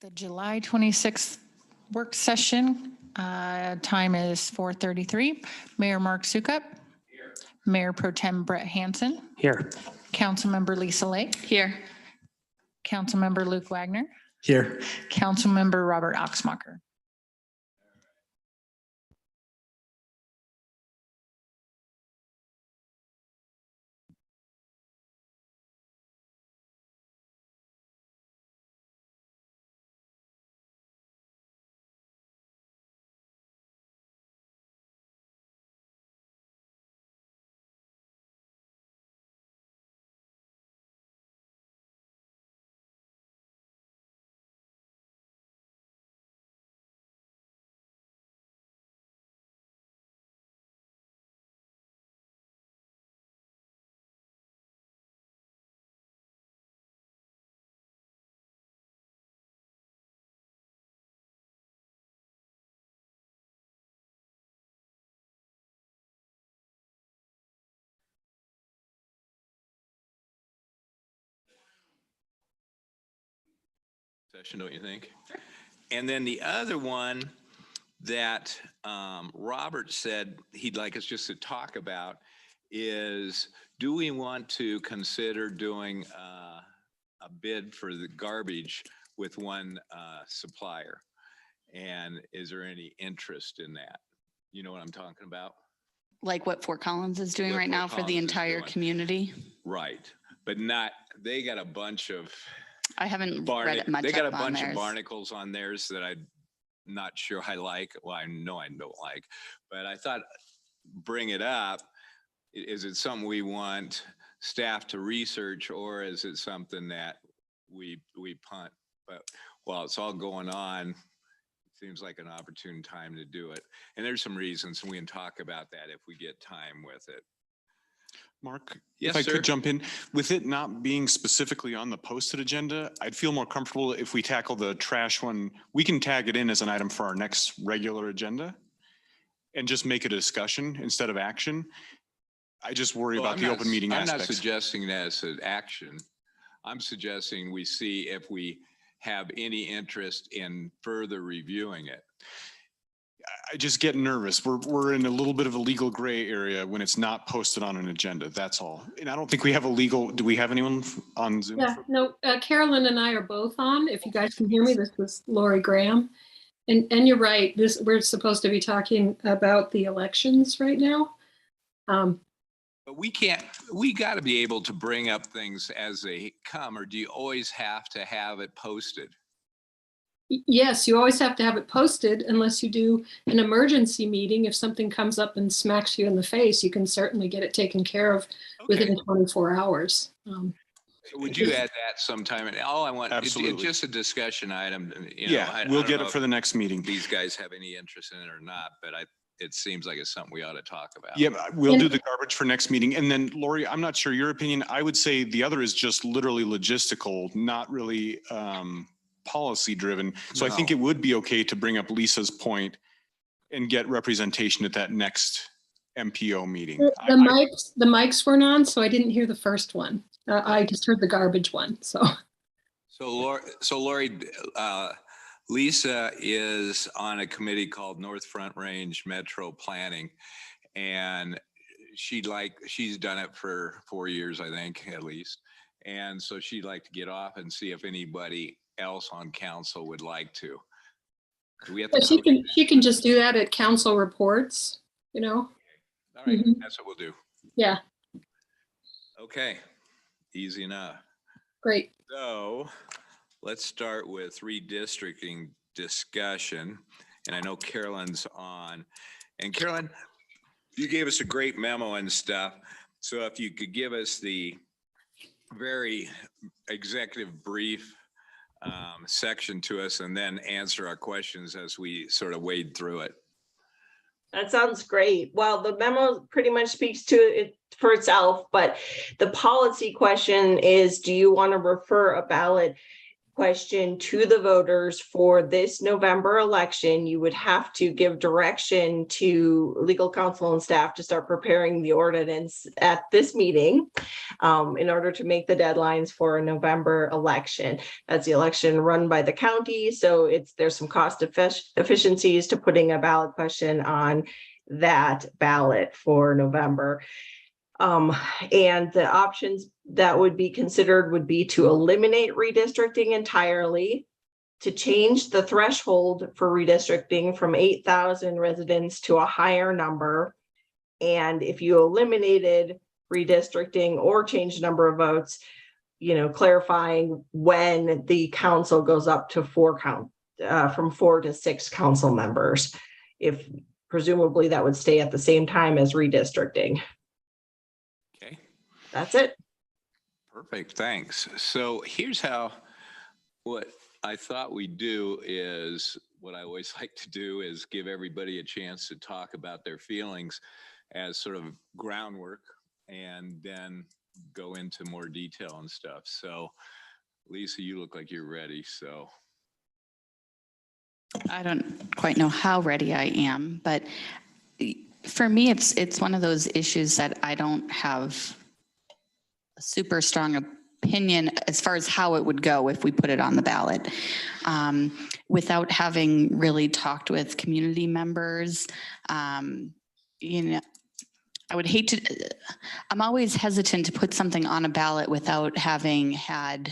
The July 26th work session, time is 4:33. Mayor Mark Sukup. Here. Mayor Pro Tem Brett Hansen. Here. Councilmember Lisa Lake. Here. Councilmember Luke Wagner. Here. Councilmember Robert Oxmacher. Session, don't you think? And then the other one that Robert said he'd like us just to talk about is, do we want to consider doing a bid for the garbage with one supplier? And is there any interest in that? You know what I'm talking about? Like what Fort Collins is doing right now for the entire community? Right, but not, they got a bunch of I haven't read it much. They got a bunch of barnacles on theirs that I'm not sure I like. Well, I know I don't like, but I thought bring it up. Is it something we want staff to research, or is it something that we punt? But while it's all going on, it seems like an opportune time to do it. And there's some reasons, and we can talk about that if we get time with it. Mark, yes, if I sir. could jump in, with it not being specifically on the posted agenda, I'd feel more comfortable if we tackle the trash one. We can tag it in as an item for our next regular agenda and just make a discussion instead of action. I just worry about the open meeting aspects. I'm not suggesting that as an action. I'm suggesting we see if we have any interest in further reviewing it. I just get nervous. We're in a little bit of a legal gray area when it's not posted on an agenda. That's all. And I don't think we have a legal, do we have anyone on Zoom? Yeah, no, Carolyn and I are both on. If you guys can hear me, this was Lori Graham. And you're right, we're supposed to be talking about the elections right now. But we got to be able to bring up things as they come, or do you always have to have it posted? Yes, you always have to have it posted unless you do an emergency meeting. If something comes up and smacks you in the face, you can certainly get it taken care of within 24 hours. So would you add that sometime? And all I want is just a discussion item. You know, we'll get it for the next meeting. These guys have any interest in it or not, but it seems like it's something we ought to talk about. Yeah, we'll do the garbage for next meeting. And then Lori, I'm not sure your opinion. I would say the other is just literally logistical, not really policy driven. So no. I think it would be okay to bring up Lisa's point and get representation at that next MPO meeting. The mics weren't on, so I didn't hear the first one. I just heard the garbage one. So Lori, Lisa is on a committee called North Front Range Metro Planning, and she's done it for 4 years, I think, at least. And so she'd like to get off and see if anybody else on council would like to. Do we have to she can just do that at council reports, you know. All right, that's what we'll do. Yeah. Okay, easy enough. Great. So let's start with redistricting discussion. And I know Carolyn's on. And Carolyn, you gave us a great memo and stuff. So if you could give us the very executive brief section to us and then answer our questions as we sort of wade through it. That sounds great. Well, the memo pretty much speaks to it for itself, but the policy question is, do you want to refer a ballot question to the voters for this November election, you would have to give direction to legal counsel and staff to start preparing the ordinance at this meeting in order to make the deadlines for a November election. That's the election run by the county, so there's some cost efficiencies to putting a ballot question on that ballot for November. And the options that would be considered would be to eliminate redistricting entirely, to change the threshold for redistricting from 8,000 residents to a higher number. And if you eliminated redistricting or changed number of votes, clarifying when the council goes up to from 4 to 6 council members, if presumably that would stay at the same time as redistricting. Okay. That's it. Perfect, thanks. So here's what I thought we'd do is, what I always like to do is give everybody a chance to talk about their feelings as sort of groundwork, and then go into more detail and stuff. So Lisa, you look like you're ready, so. I don't quite know how ready I am, but for me, it's one of those issues that I don't have a super strong opinion as far as how it would go if we put it on the ballot. Without having really talked with community members, I would hate to, I'm always hesitant to put something on a ballot without having had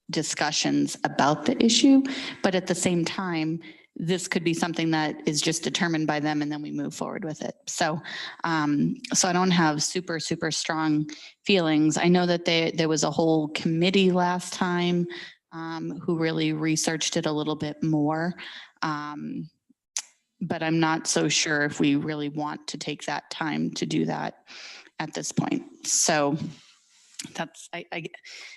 discussions about the issue, but at the same time, this could be something that is just determined by them and then we move forward with it. So I don't have super strong feelings. I know that there was a whole committee last time who really researched it a little bit more. But I'm not so sure if we really want to take that time to do that at this point. So that's,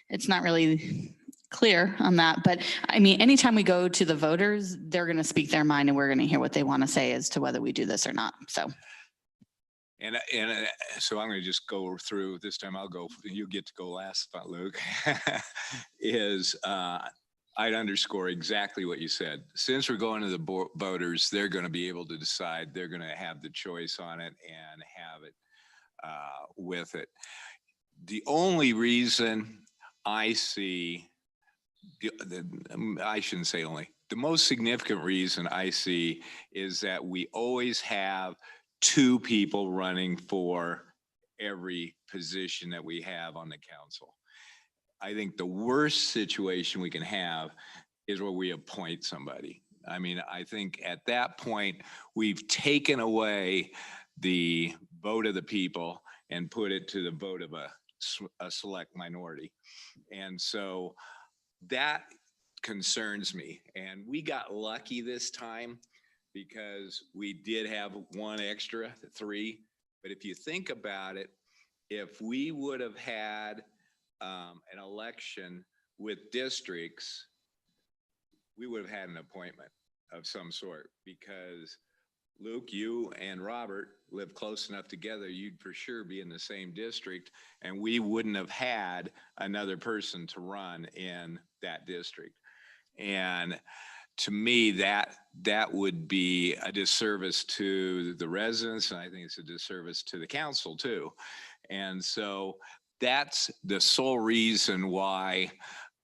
it's not really clear on that, but I mean, anytime we go to the voters, they're going to speak their mind and we're going to hear what they want to say as to whether we do this or not. So. And so I'm going to just go through this time. I'll go, you get to go last, not Luke, I'd underscore exactly what you said. Since we're going to the voters, they're going to be able to decide. They're going to have the choice on it and have it with it. The only reason I see, I shouldn't say only, the most significant reason I see is that we always have 2 people running for every position that we have on the council. I think the worst situation we can have is where we appoint somebody. I mean, I think at that point, we've taken away the vote of the people and put it to the vote of a select minority. And so that concerns me. And we got lucky this time because we did have 1 extra, 3. But if you think about it, if we would have had an election with districts, we would have had an appointment of some sort, because Luke, you and Robert live close enough together, you'd for sure be in the same district, and we wouldn't have had another person to run in that district. And to me, that would be a disservice to the residents, and I think it's a disservice to the council too. And so that's the sole reason why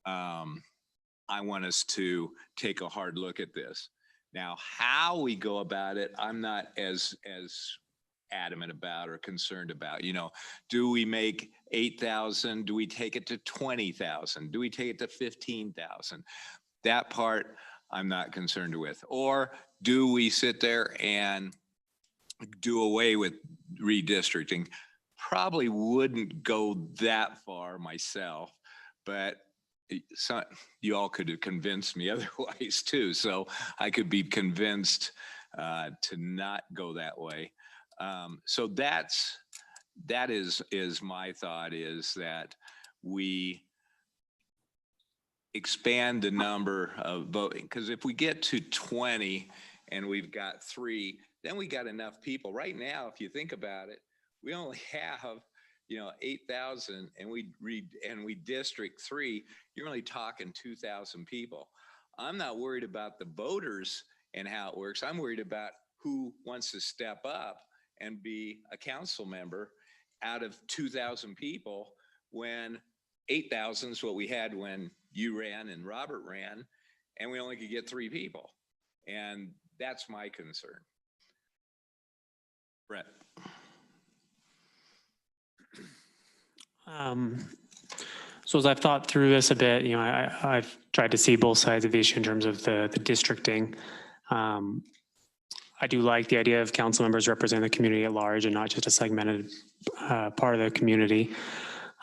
I want us to take a hard look at this. Now, how we go about it, I'm not as adamant about or concerned about. Do we make 8,000? Do we take it to 20,000? Do we take it to 15,000? That part I'm not concerned with. Or do we sit there and do away with redistricting? Probably wouldn't go that far myself, but you all could have convinced me otherwise too. So I could be convinced to not go that way. So that is my thought, is that we expand the number of voting, because if we get to 20 and we've got 3, then we got enough people. Right now, if you think about it, we only have 8,000 and we district 3, you're only talking 2,000 people. I'm not worried about the voters and how it works. I'm worried about who wants to step up and be a council member out of 2,000 people when 8,000 is what we had when you ran and Robert ran, and we only could get 3 people. And that's my concern. Brett. So as I've thought through this a bit, I've tried to see both sides of the issue in terms of the districting. I do like the idea of council members representing the community at large and not just a segmented part of the community.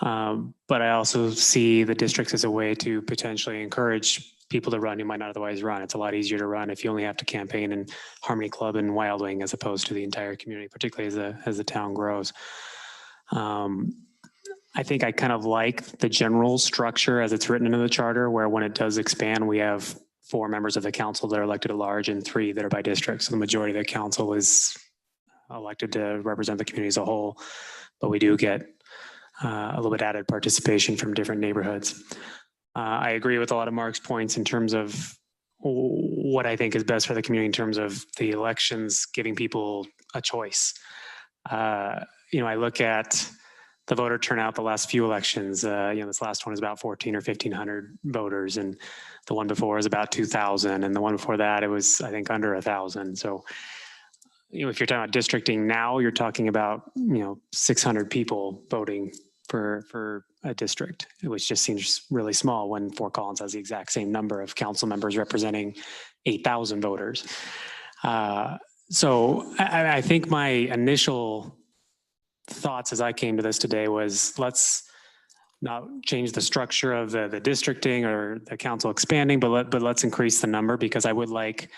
But I also see the districts as a way to potentially encourage people to run who might not otherwise run. It's a lot easier to run if you only have to campaign in Harmony Club and Wild Wing as opposed to the entire community, particularly as the town grows. I think I kind of like the general structure as it's written into the charter, where when it does expand, we have 4 members of the council that are elected at large and 3 that are by district. So the majority of the council is elected to represent the community as a whole, but we do get a little bit added participation from different neighborhoods. I agree with a lot of Mark's points in terms of what I think is best for the community in terms of the elections, giving people a choice. I look at the voter turnout the last few elections. This last one is about 1,400 or 1,500 voters, and the one before is about 2,000, and the one before that it was, I think, under 1,000. So, if you're talking about districting now, you're talking about 600 people voting for a district, which just seems really small when Fort Collins has the exact same number of council members representing 8,000 voters. So I think my initial thoughts as I came to this today was, let's not change the structure of the districting or the council expanding, but let's increase the number, because I would like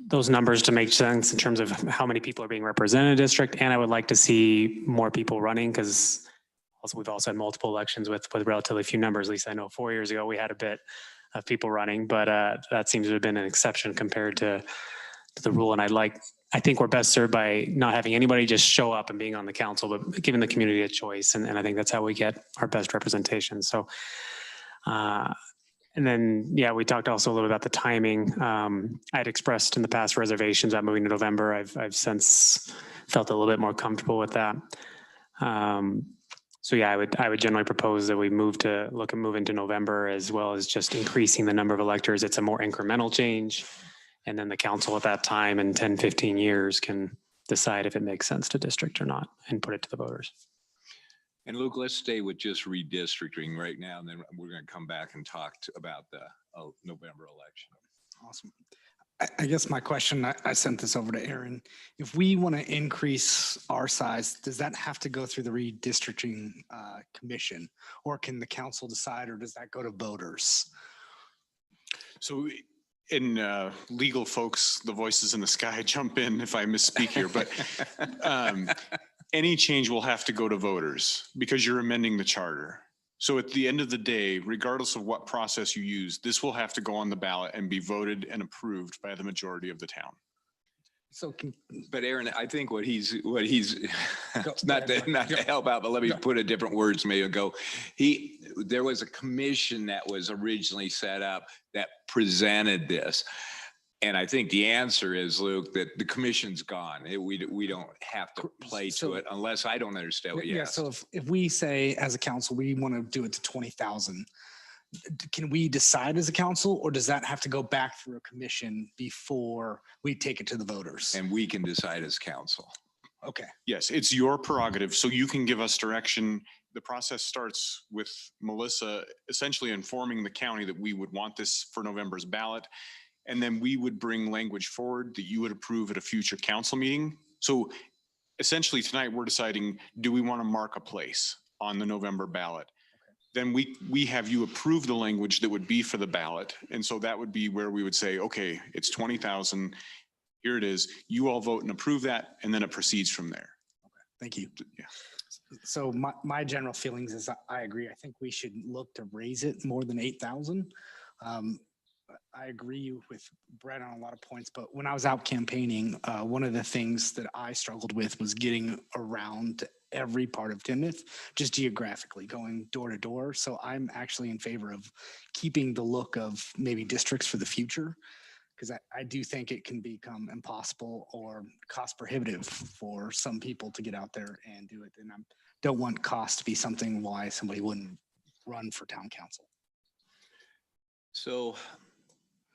those numbers to make sense in terms of how many people are being represented in a district. And I would like to see more people running, because we've also had multiple elections with relatively few numbers. At least I know 4 years ago we had a bit of people running, but that seems to have been an exception compared to the rule. And I think we're best served by not having anybody just show up and being on the council, but giving the community a choice. And I think that's how we get our best representation. So, and then, we talked also a little about the timing. I had expressed in the past reservations about moving to November. I've since felt a little bit more comfortable with that. So I would generally propose that we move into November, as well as just increasing the number of electors. It's a more incremental change. And then the council at that time in 10, 15 years can decide if it makes sense to district or not and put it to the voters. And Luke, let's stay with just redistricting right now, and then we're going to come back and talk about the November election. Awesome. I guess my question, I sent this over to Aaron. If we want to increase our size, does that have to go through the redistricting commission, or can the council decide, or does that go to voters? So in legal folks, the voices in the sky, jump in if I misspeak here, but any change will have to go to voters because you're amending the charter. So at the end of the day, regardless of what process you use, this will have to go on the ballot and be voted and approved by the majority of the town. So, but Aaron, I think what he's not to help out, but let me put it different words. Maybe go. There was a commission that was originally set up that presented this, and I think the answer is, Luke, that the commission's gone. We don't have to play to it unless I don't understand what you asked. So if we say as a council we want to do it to 20,000. Can we decide as a council, or does that have to go back through a commission before we take it to the voters? And we can decide as council. Okay. Yes, it's your prerogative. So you can give us direction. The process starts with Melissa essentially informing the county that we would want this for November's ballot. And then we would bring language forward that you would approve at a future council meeting. So essentially tonight we're deciding, do we want to mark a place on the November ballot? Then we have you approve the language that would be for the ballot. And so that would be where we would say, okay, it's 20,000. Here it is. You all vote and approve that. And then it proceeds from there. Okay. Thank you. Yeah. So my general feelings is I agree. I think we should look to raise it more than 8,000. I agree with Brett on a lot of points, but when I was out campaigning, one of the things that I struggled with was getting around every part of Timnath, just geographically, going door to door. So I'm actually in favor of keeping the look of maybe districts for the future, because I do think it can become impossible or cost prohibitive for some people to get out there and do it. And I don't want cost to be something why somebody wouldn't run for town council. So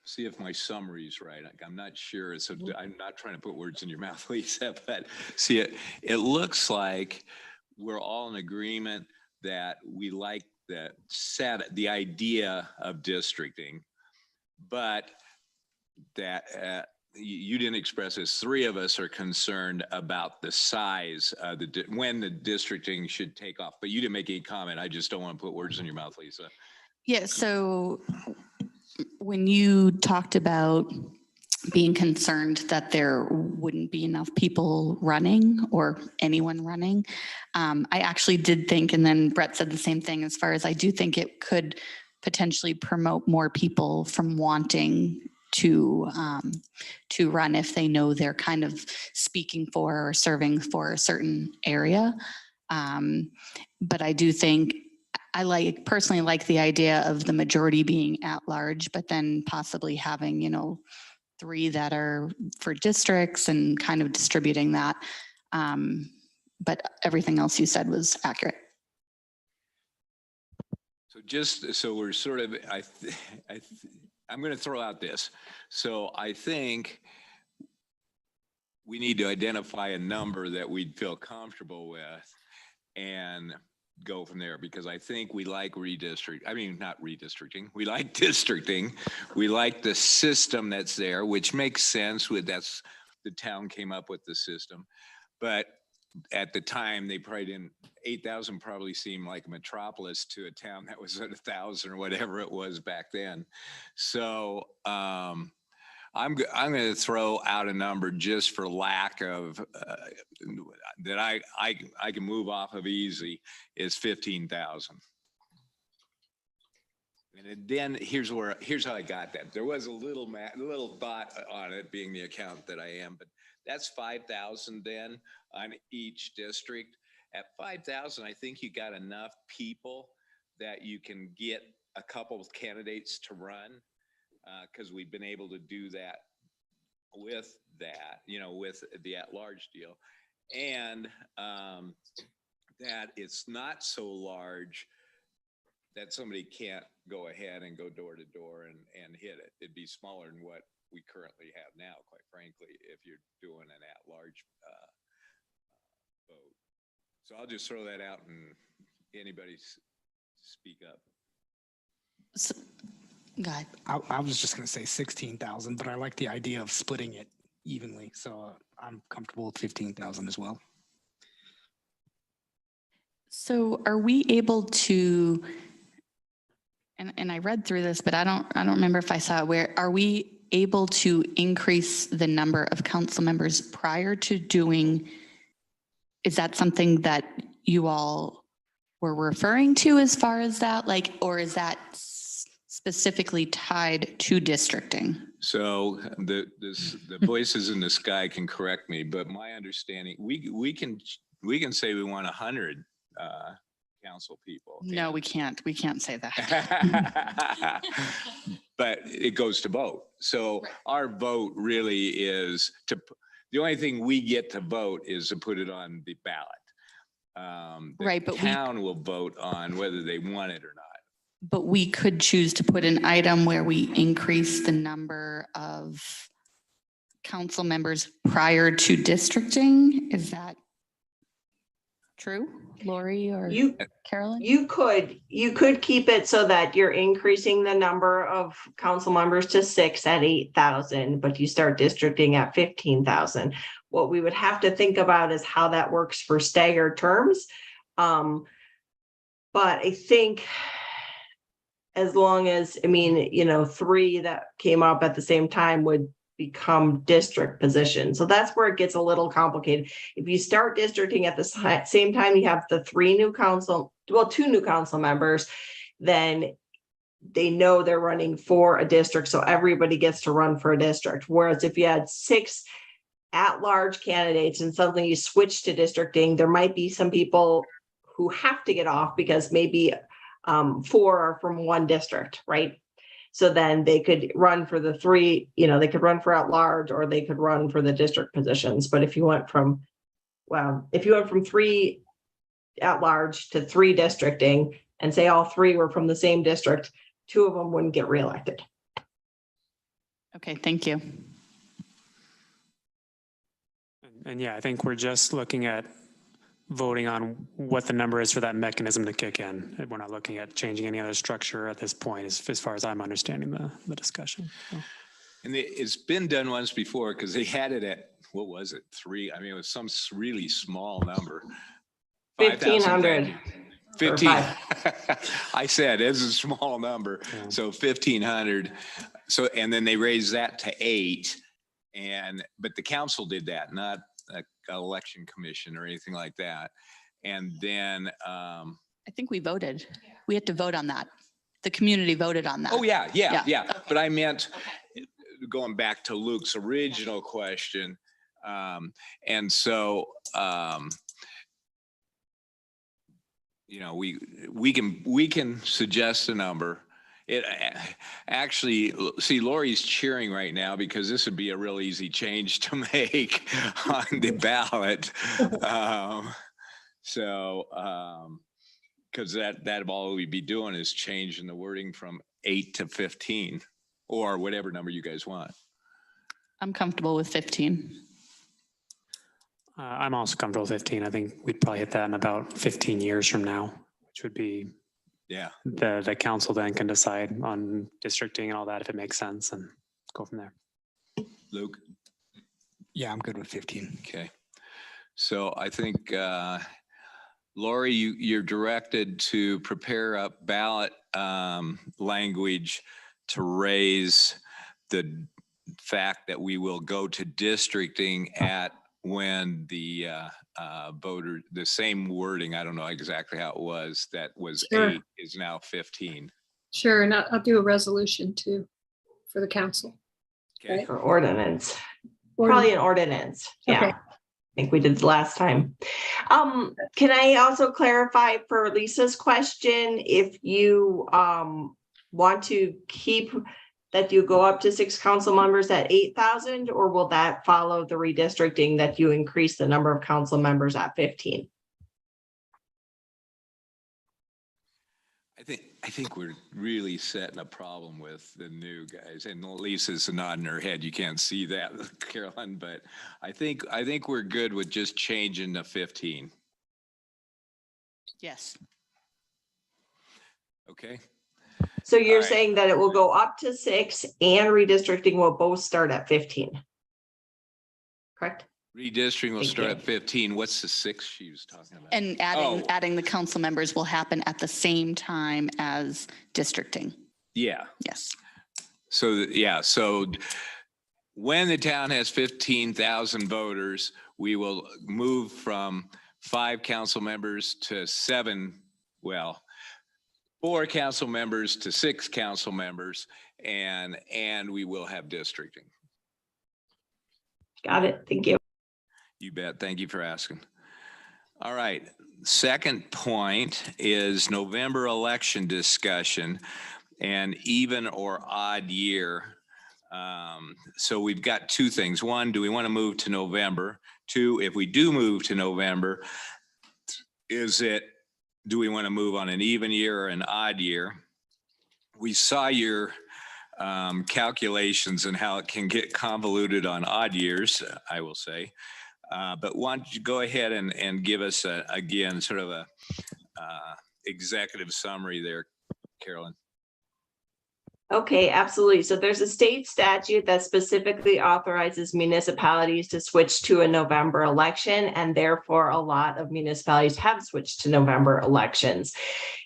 see if my summary's right. I'm not sure. So I'm not trying to put words in your mouth, Lisa, but see, it looks like we're all in agreement that we like the idea of districting, but that you didn't express this. Three of us are concerned about the size of when the districting should take off, but you didn't make any comment. I just don't want to put words in your mouth, Lisa. Yeah, so when you talked about being concerned that there wouldn't be enough people running or anyone running, I actually did think, and then Brett said the same thing, as far as I do think it could potentially promote more people from wanting to run if they know they're kind of speaking for or serving for a certain area. But I do think I personally like the idea of the majority being at large, but then possibly having, 3 that are for districts and kind of distributing that. But everything else you said was accurate. So just so we're sort of, I'm going to throw out this. So I think we need to identify a number that we'd feel comfortable with and go from there, because I think we like not redistricting. We like districting. We like the system that's there, which makes sense. That's the town came up with the system. But at the time, they probably didn't, 8,000 probably seemed like a metropolis to a town that was at 1,000 or whatever it was back then. So I'm going to throw out a number just for lack of that I can move off of easy, is 15,000. And then here's how I got that. There was a little thought on it, being the accountant that I am, but that's 5,000 then on each district. At 5,000, I think you got enough people that you can get a couple of candidates to run, because we've been able to do that with the at-large deal, and that it's not so large that somebody can't go ahead and go door to door and hit it. It'd be smaller than what we currently have now, quite frankly, if you're doing an at-large vote. So I'll just throw that out and anybody speak up. So, go ahead. I was just going to say 16,000, but I like the idea of splitting it evenly. So I'm comfortable with 15,000 as well. So are we able to, and I read through this, but I don't remember if I saw it, where are we able to increase the number of council members prior to doing, is that something that you all were referring to as far as that, or is that specifically tied to districting? So the voices in the sky can correct me, but my understanding, we can say we want 100 council people. No, we can't. We can't say that. But it goes to vote. So right. Our vote really is the only thing we get to vote is to put it on the ballot. Right, but town will vote on whether they want it or not. But we could choose to put an item where we increase the number of council members prior to districting. Is that true, Lori or Carolyn? You could keep it so that you're increasing the number of council members to 6 at 8,000, but you start districting at 15,000. What we would have to think about is how that works for staggered terms. But I think as long as, 3 that came up at the same time would become district positions. So that's where it gets a little complicated. If you start districting at the same time, you have the 2 new council members, then they know they're running for a district, so everybody gets to run for a district. Whereas if you had 6 at-large candidates and suddenly you switch to districting, there might be some people who have to get off because maybe 4 are from one district, right? So then they could run for the 3, they could run for at-large or they could run for the district positions. But if you went from 3 at-large to 3 districting and say all 3 were from the same district, 2 of them wouldn't get reelected. Okay, thank you. And yeah, I think we're just looking at voting on what the number is for that mechanism to kick in. We're not looking at changing any other structure at this point, as far as I'm understanding the discussion. So. And it's been done once before because they had it at, what was it, 3? I mean, it was some really small number. 1,500. 15. I said it's a small number. Yeah. So 1,500. So, and then they raised that to 8. But the council did that, not an election commission or anything like that. And then, I think we voted. We had to vote on that. The community voted on that. oh yeah. Okay. But I meant going back to Luke's original question. And so, we can suggest a number. It actually, see, Lori's cheering right now because this would be a real easy change to make on the ballot. Because that all we'd be doing is changing the wording from 8 to 15 or whatever number you guys want. I'm comfortable with 15. I'm also comfortable with 15. I think we'd probably hit that in about 15 years from now, which would be Yeah. the council then can decide on districting and all that if it makes sense and go from there. Luke? Yeah, I'm good with 15. Okay. So I think, Lori, you're directed to prepare a ballot language to raise the fact that we will go to districting at when the voter, the same wording, I don't know exactly how it was, that was Sure. 8 is now 15. Sure, and I'll do a resolution too for the council. Okay. Or ordinance, probably an ordinance. Yeah. Okay. I think we did last time. Can I also clarify for Lisa's question, if you want to keep that you go up to 6 council members at 8,000, or will that follow the redistricting that you increase the number of council members at 15? I think we're really setting a problem with the new guys, and Lisa's nodding her head. You can't see that, Carolyn, but I think we're good with just changing to 15. Yes. Okay. So you're All right. saying that it will go up to 6 and redistricting will both start at 15? Correct? Redistricting will Thank start you. at 15. What's the 6 she was talking about? And adding the council members will happen at the same time as districting. Yeah. Yes. So, so when the town has 15,000 voters, we will move from 5 council members to 4 council members to 6 council members, and we will have districting. Got it. Thank you. You bet. Thank you for asking. All right. Second point is November election discussion and even or odd year. So we've got 2 things. 1, do we want to move to November? 2, if we do move to November, do we want to move on an even year or an odd year? We saw your calculations and how it can get convoluted on odd years, I will say. But why don't you go ahead and give us, again, sort of a executive summary there, Carolyn. Okay, absolutely. So there's a state statute that specifically authorizes municipalities to switch to a November election, and therefore a lot of municipalities have switched to November elections.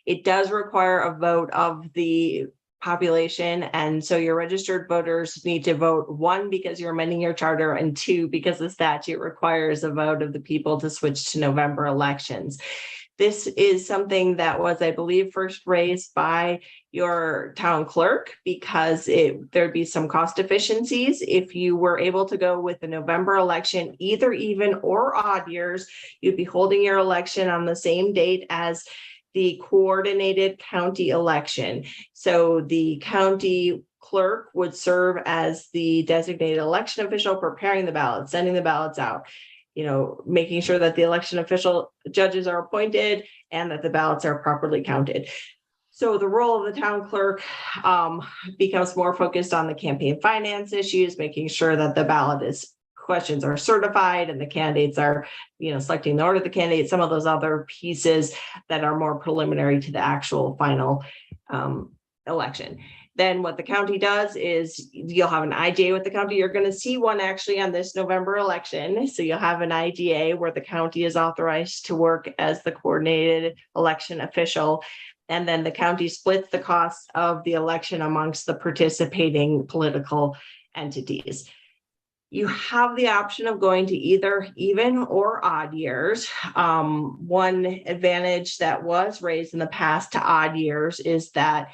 It does require a vote of the population, and so your registered voters need to vote, 1, because you're amending your charter, and 2, because the statute requires a vote of the people to switch to November elections. This is something that was, I believe, first raised by your town clerk because there'd be some cost efficiencies. If you were able to go with the November election, either even or odd years, you'd be holding your election on the same date as the coordinated county election. So the county clerk would serve as the designated election official, preparing the ballots, sending the ballots out, making sure that the election official judges are appointed and that the ballots are properly counted. So the role of the town clerk becomes more focused on the campaign finance issues, making sure that the questions are certified and the candidates are, selecting the order of the candidates, some of those other pieces that are more preliminary to the actual final election. Then what the county does is you'll have an IGA with the county. You're going to see one actually on this November election. So you'll have an IGA where the county is authorized to work as the coordinated election official. And then the county splits the cost of the election amongst the participating political entities. You have the option of going to either even or odd years. One advantage that was raised in the past to odd years is that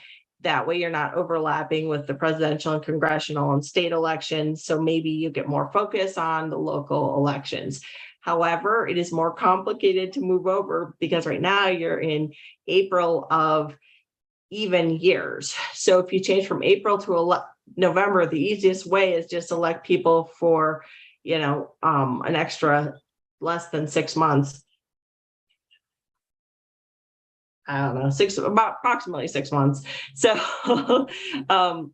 way you're not overlapping with the presidential and congressional and state elections. So maybe you get more focus on the local elections. However, it is more complicated to move over because right now you're in April of even years. So if you change from April to November, the easiest way is just elect people for, an extra less than 6 months. I don't know, approximately 6 months. So, so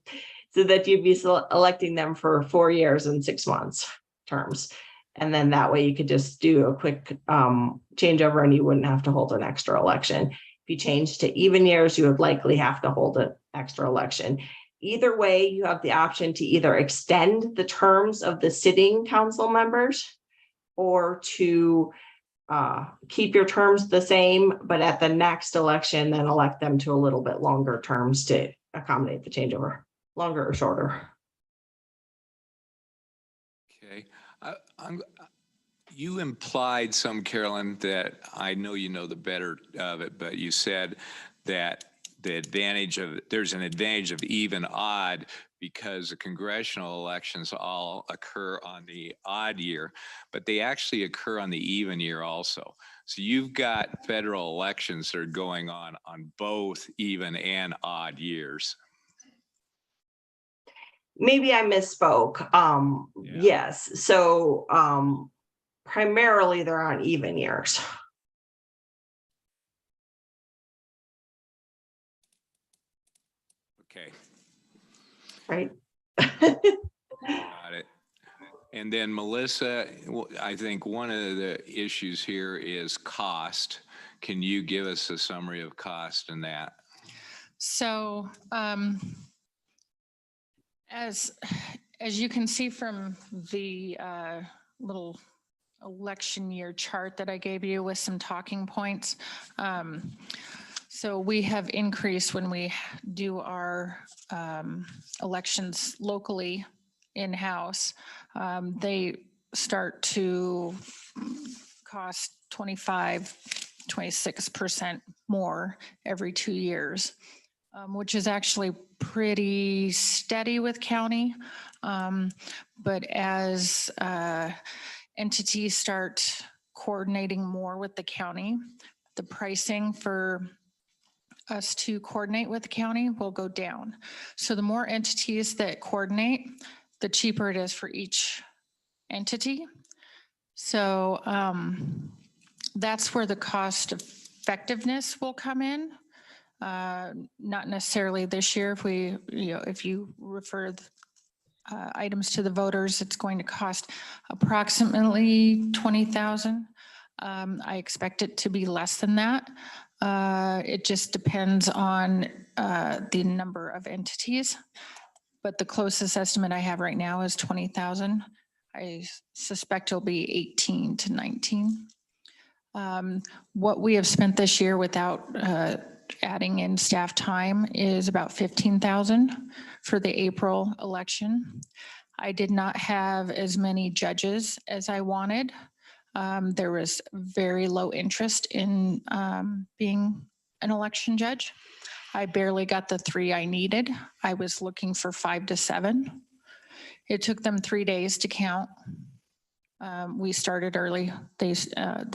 that you'd be electing them for 4 years and 6 months terms. And then that way you could just do a quick changeover and you wouldn't have to hold an extra election. If you change to even years, you would likely have to hold an extra election. Either way, you have the option to either extend the terms of the sitting council members or to keep your terms the same, but at the next election, then elect them to a little bit longer terms to accommodate the changeover, longer or shorter. Okay. You implied some, Carolyn, that I know you know the better of it, but you said that there's an advantage of even odd because the congressional elections all occur on the odd year, but they actually occur on the even year also. So you've got federal elections that are going on both even and odd years. Maybe I misspoke. Yeah. Yes. So primarily they're on even years. Okay. Right. Got it. And then Melissa, I think one of the issues here is cost. Can you give us a summary of cost in that? So as you can see from the little election year chart that I gave you with some talking points, so we have increased when we do our elections locally in-house. They start to cost 26% more every 2 years, which is actually pretty steady with county. But as entities start coordinating more with the county, the pricing for us to coordinate with the county will go down. So the more entities that coordinate, the cheaper it is for each entity. So that's where the cost effectiveness will come in. Not necessarily this year. If you refer items to the voters, it's going to cost approximately $20,000. I expect it to be less than that. It just depends on the number of entities, but the closest estimate I have right now is 20,000. I suspect it'll be 18 to 19. What we have spent this year without adding in staff time is about 15,000 for the April election. I did not have as many judges as I wanted. There was very low interest in being an election judge. I barely got the 3 I needed. I was looking for 5 to 7. It took them 3 days to count. We started early. They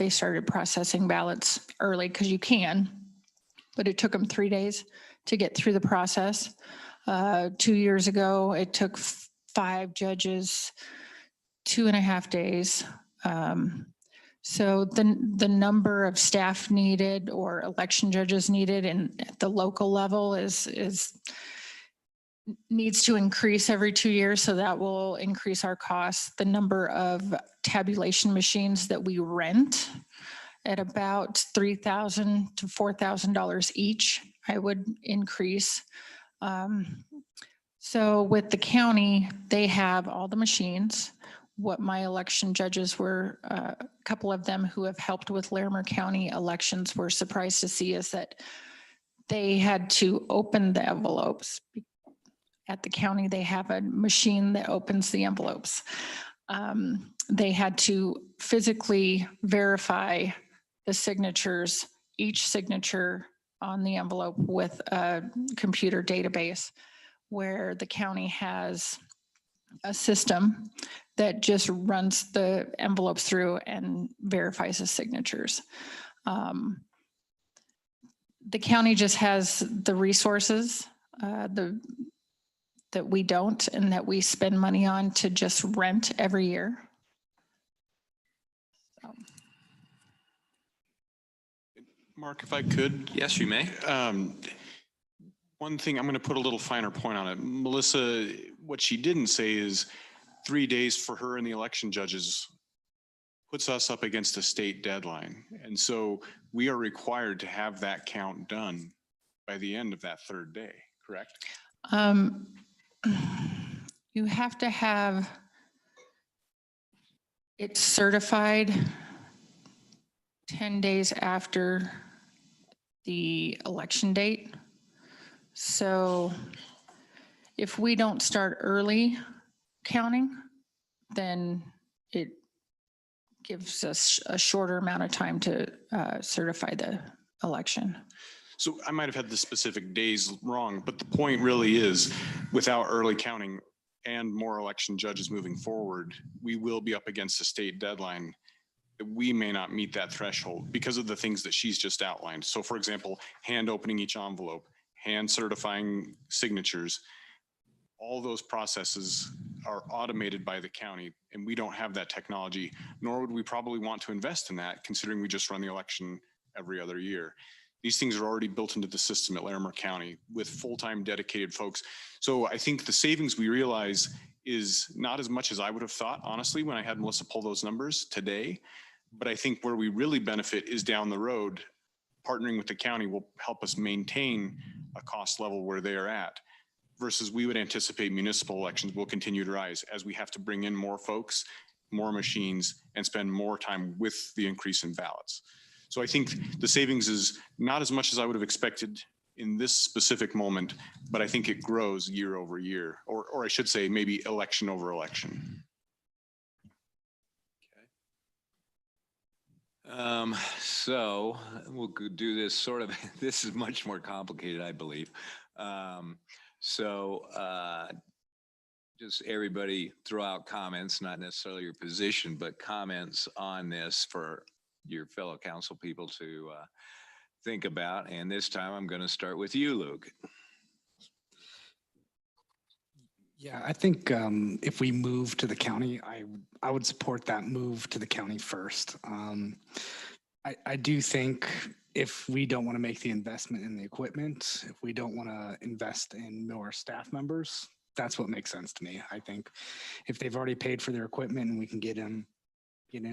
started processing ballots early because you can, but it took them 3 days to get through the process. 2 years ago, it took 5 judges 2.5 days. So the number of staff needed or election judges needed at the local level needs to increase every 2 years. So that will increase our costs. The number of tabulation machines that we rent at about $3,000 to $4,000 each, I would increase. So with the county, they have all the machines. What my election judges were, a couple of them who have helped with Larimer County elections were surprised to see is that they had to open the envelopes. At the county, they have a machine that opens the envelopes. They had to physically verify the signatures, each signature on the envelope with a computer database, where the county has a system that just runs the envelopes through and verifies the signatures. The county just has the resources that we don't, and that we spend money on to just rent every year. So. Mark, if I could. Yes, you may. One thing, I'm going to put a little finer point on it. Melissa, what she didn't say is 3 days for her and the election judges puts us up against a state deadline. And so we are required to have that count done by the end of that 3rd day, correct? You have to have it certified 10 days after the election date. So if we don't start early counting, then it gives us a shorter amount of time to certify the election. So I might have had the specific days wrong, but the point really is without early counting and more election judges moving forward, we will be up against a state deadline. We may not meet that threshold because of the things that she's just outlined. So for example, hand opening each envelope, hand certifying signatures, all those processes are automated by the county, and we don't have that technology, nor would we probably want to invest in that, considering we just run the election every other year. These things are already built into the system at Larimer County with full-time dedicated folks. So I think the savings we realize is not as much as I would have thought, honestly, when I had Melissa pull those numbers today. But I think where we really benefit is down the road. Partnering with the county will help us maintain a cost level where they are at, versus we would anticipate municipal elections will continue to rise as we have to bring in more folks, more machines, and spend more time with the increase in ballots. So I think the savings is not as much as I would have expected in this specific moment, but I think it grows year over year, or I should say maybe election over election. So we'll do this sort of, this is much more complicated, I believe. Just everybody throw out comments, not necessarily your position, but comments on this for your fellow council people to think about. And this time I'm going to start with you, Luke. Yeah, I think if we move to the county, I would support that move to the county first. I do think if we don't want to make the investment in the equipment, if we don't want to invest in more staff members, that's what makes sense to me. I think if they've already paid for their equipment and we can get in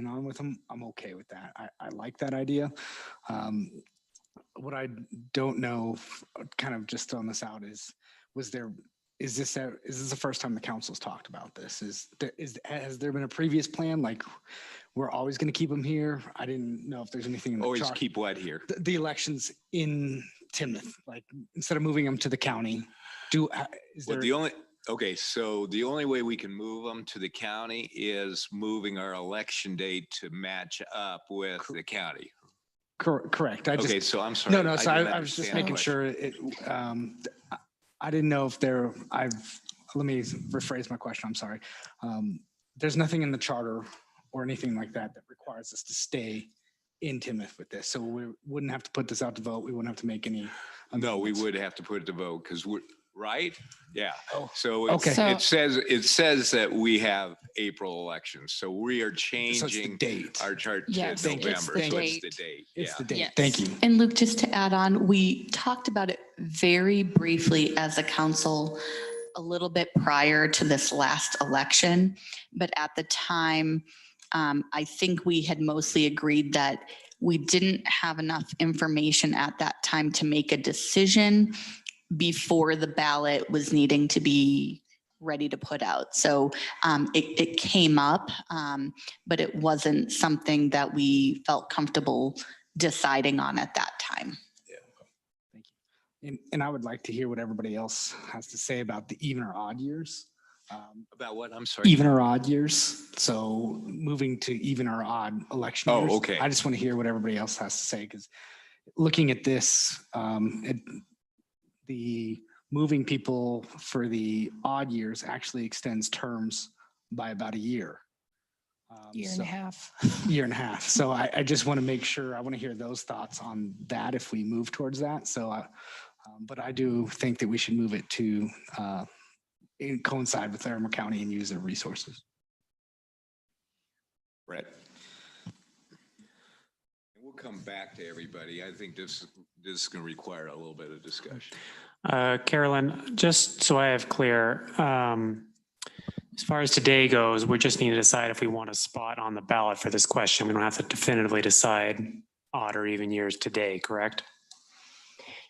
on with them, I'm okay with that. I like that idea. What I don't know, kind of just throwing this out, is this the first time the council's talked about this? Has there been a previous plan? Like, we're always going to keep them here? I didn't know if there's anything in the Always chart. keep what here? The elections in Timnath, like instead of moving them to the county. Is Well, there? Okay, so the only way we can move them to the county is moving our election date to match up with the county. Correct. Okay, so I'm sorry. No, so didn't I was just understand the making question. sure I didn't know if let me rephrase my question. I'm sorry. There's nothing in the charter or anything like that that requires us to stay in Timnath with this. So we wouldn't have to put this out to vote. We wouldn't have to make any. No, we amendments. would have to put it to vote because we're, right? Yeah. Oh, So okay. it says that we have April elections. So we are So it's the changing date. our chart to Yes, it's the November. So it's date. the date. It's Yeah. the date. Yes. Thank you. And Luke, just to add on, we talked about it very briefly as a council a little bit prior to this last election. But at the time, I think we had mostly agreed that we didn't have enough information at that time to make a decision before the ballot was needing to be ready to put out. So it came up, but it wasn't something that we felt comfortable deciding on at that time. Thank you. And I would like to hear what everybody else has to say about the even or odd years. About what? I'm sorry. Even or odd years. So moving to even or odd election Oh, years. okay. I just want to hear what everybody else has to say because looking at this, the moving people for the odd years actually extends terms by about a year. Year and a half. Year and a half. So I just want to make sure, I want to hear those thoughts on that if we move towards that. So, but I do think that we should move it to coincide with Larimer County and use their resources. Right. We'll come back to everybody. I think this is going to require a little bit of discussion. Carolyn, just so I have clear, as far as today goes, we just need to decide if we want a spot on the ballot for this question. We don't have to definitively decide odd or even years today, correct?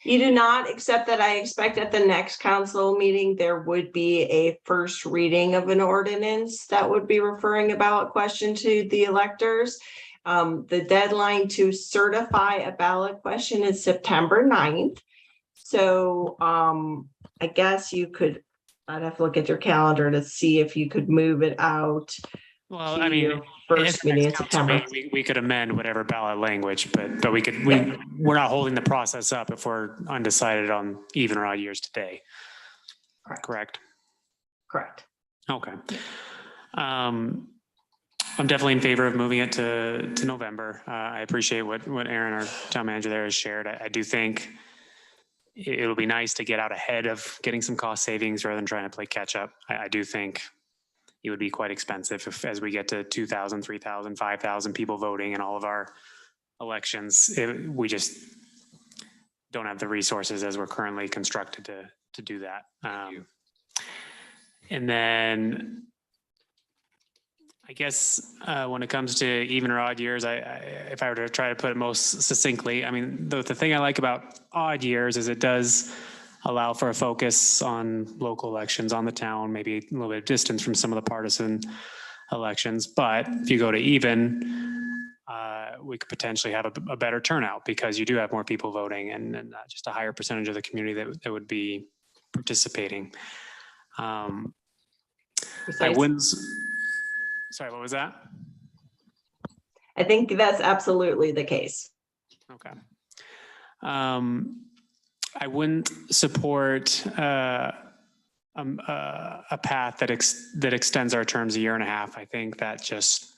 You do not, except that I expect at the next council meeting, there would be a first reading of an ordinance that would be referring a ballot question to the electors. The deadline to certify a ballot question is September 9th. So I guess I'd have to look at your calendar to see if you could move it out. Well, to I mean, your first meeting in September. we could amend whatever ballot language, but we're not holding the process up if we're undecided on even or odd years today. Correct? Correct. Okay. I'm definitely in favor of moving it to November. I appreciate what Aaron, our town manager there, has shared. I do think it'll be nice to get out ahead of getting some cost savings rather than trying to play catch up. I do think it would be quite expensive if, as we get to 2,000, 3,000, 5,000 people voting in all of our elections, we just don't have the resources as we're currently constructed to do that. And then I guess when it comes to even or odd years, if I were to try to put it most succinctly, I mean, the thing I like about odd years is it does allow for a focus on local elections, on the town, maybe a little bit of distance from some of the partisan elections. But if you go to even, we could potentially have a better turnout because you do have more people voting and just a higher percentage of the community that would be participating. I wouldn't. Sorry, what was that? I think that's absolutely the case. Okay. I wouldn't support a path that extends our terms a year and a half. I think that just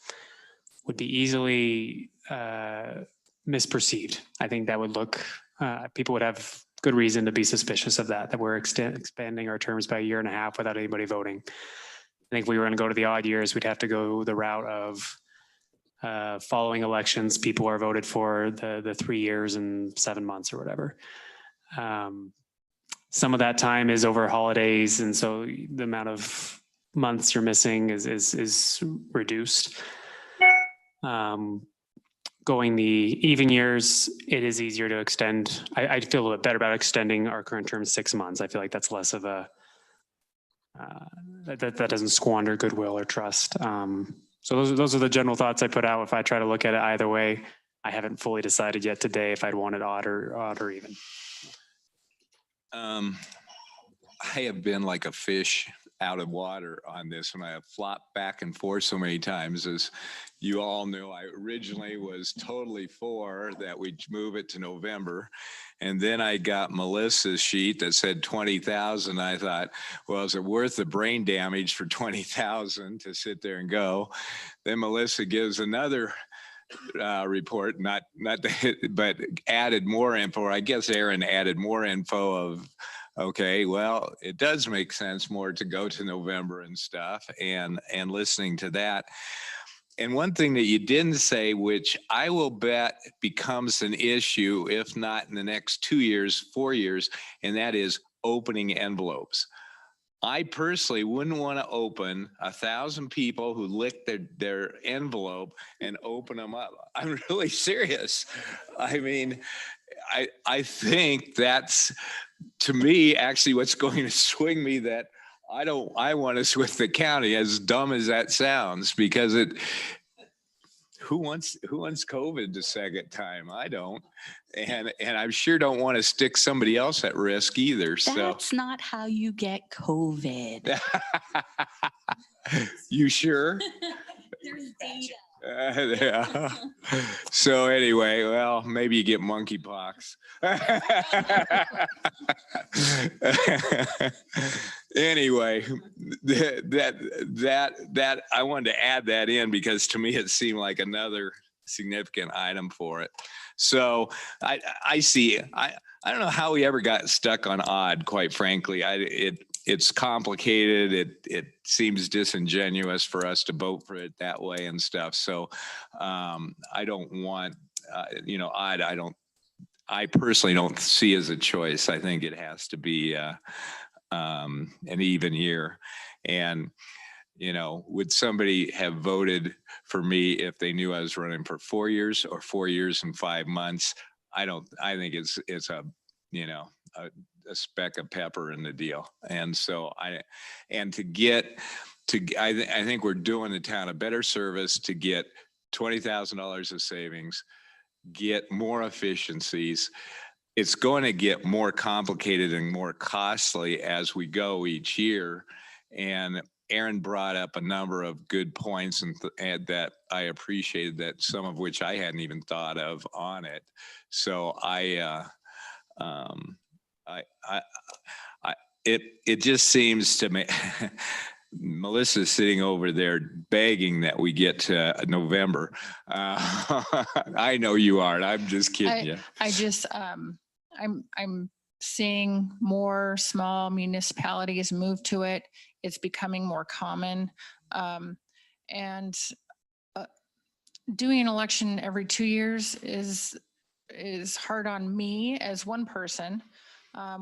would be easily misperceived. I think that would look, people would have good reason to be suspicious of that we're expanding our terms by a year and a half without anybody voting. I think if we were going to go to the odd years, we'd have to go the route of following elections. People are voted for the 3 years and 7 months or whatever. Some of that time is over holidays, and so the amount of months you're missing is reduced. Going the even years, it is easier to extend. I feel a little bit better about extending our current term 6 months. I feel like that's less of a that doesn't squander goodwill or trust. So those are the general thoughts I put out. If I try to look at it either way, I haven't fully decided yet today if I'd want it odd or even. I have been like a fish out of water on this one. I have flopped back and forth so many times. As you all know, I originally was totally for that we move it to November. And then I got Melissa's sheet that said 20,000. I thought, well, is it worth the brain damage for 20,000 to sit there and go? Then Melissa gives another report, but added more info. I guess Aaron added more info of, okay, well, it does make sense more to go to November and stuff, and listening to that. And one thing that you didn't say, which I will bet becomes an issue, if not in the next 2 years, 4 years, and that is opening envelopes. I personally wouldn't want to open 1,000 people who lick their envelope and open them up. I'm really serious. I mean, I think that's, to me, actually what's going to swing me, that I want us with the county, as dumb as that sounds, because who wants COVID the second time? I don't. And I sure don't want to stick somebody else at risk either. That's not how you get COVID. You sure? There's data. Yeah. So anyway, well, maybe you get monkeypox. Anyway, that I wanted to add that in because to me it seemed like another significant item for it. So I see. I don't know how we ever got stuck on odd, quite frankly. It's complicated. It seems disingenuous for us to vote for it that way and stuff. So I don't want, odd. I personally don't see as a choice. I think it has to be an even year. And, would somebody have voted for me if they knew I was running for 4 years or 4 years and 5 months? I think it's a speck of pepper in the deal. And so I think we're doing the town a better service to get $20,000 of savings, get more efficiencies. It's going to get more complicated and more costly as we go each year. And Aaron brought up a number of good points and that I appreciated, that some of which I hadn't even thought of on it. So it just seems to me, Melissa's sitting over there begging that we get to November. I know you aren't. I'm just kidding you. I just, I'm seeing more small municipalities move to it. It's becoming more common. And doing an election every 2 years is hard on me as one person,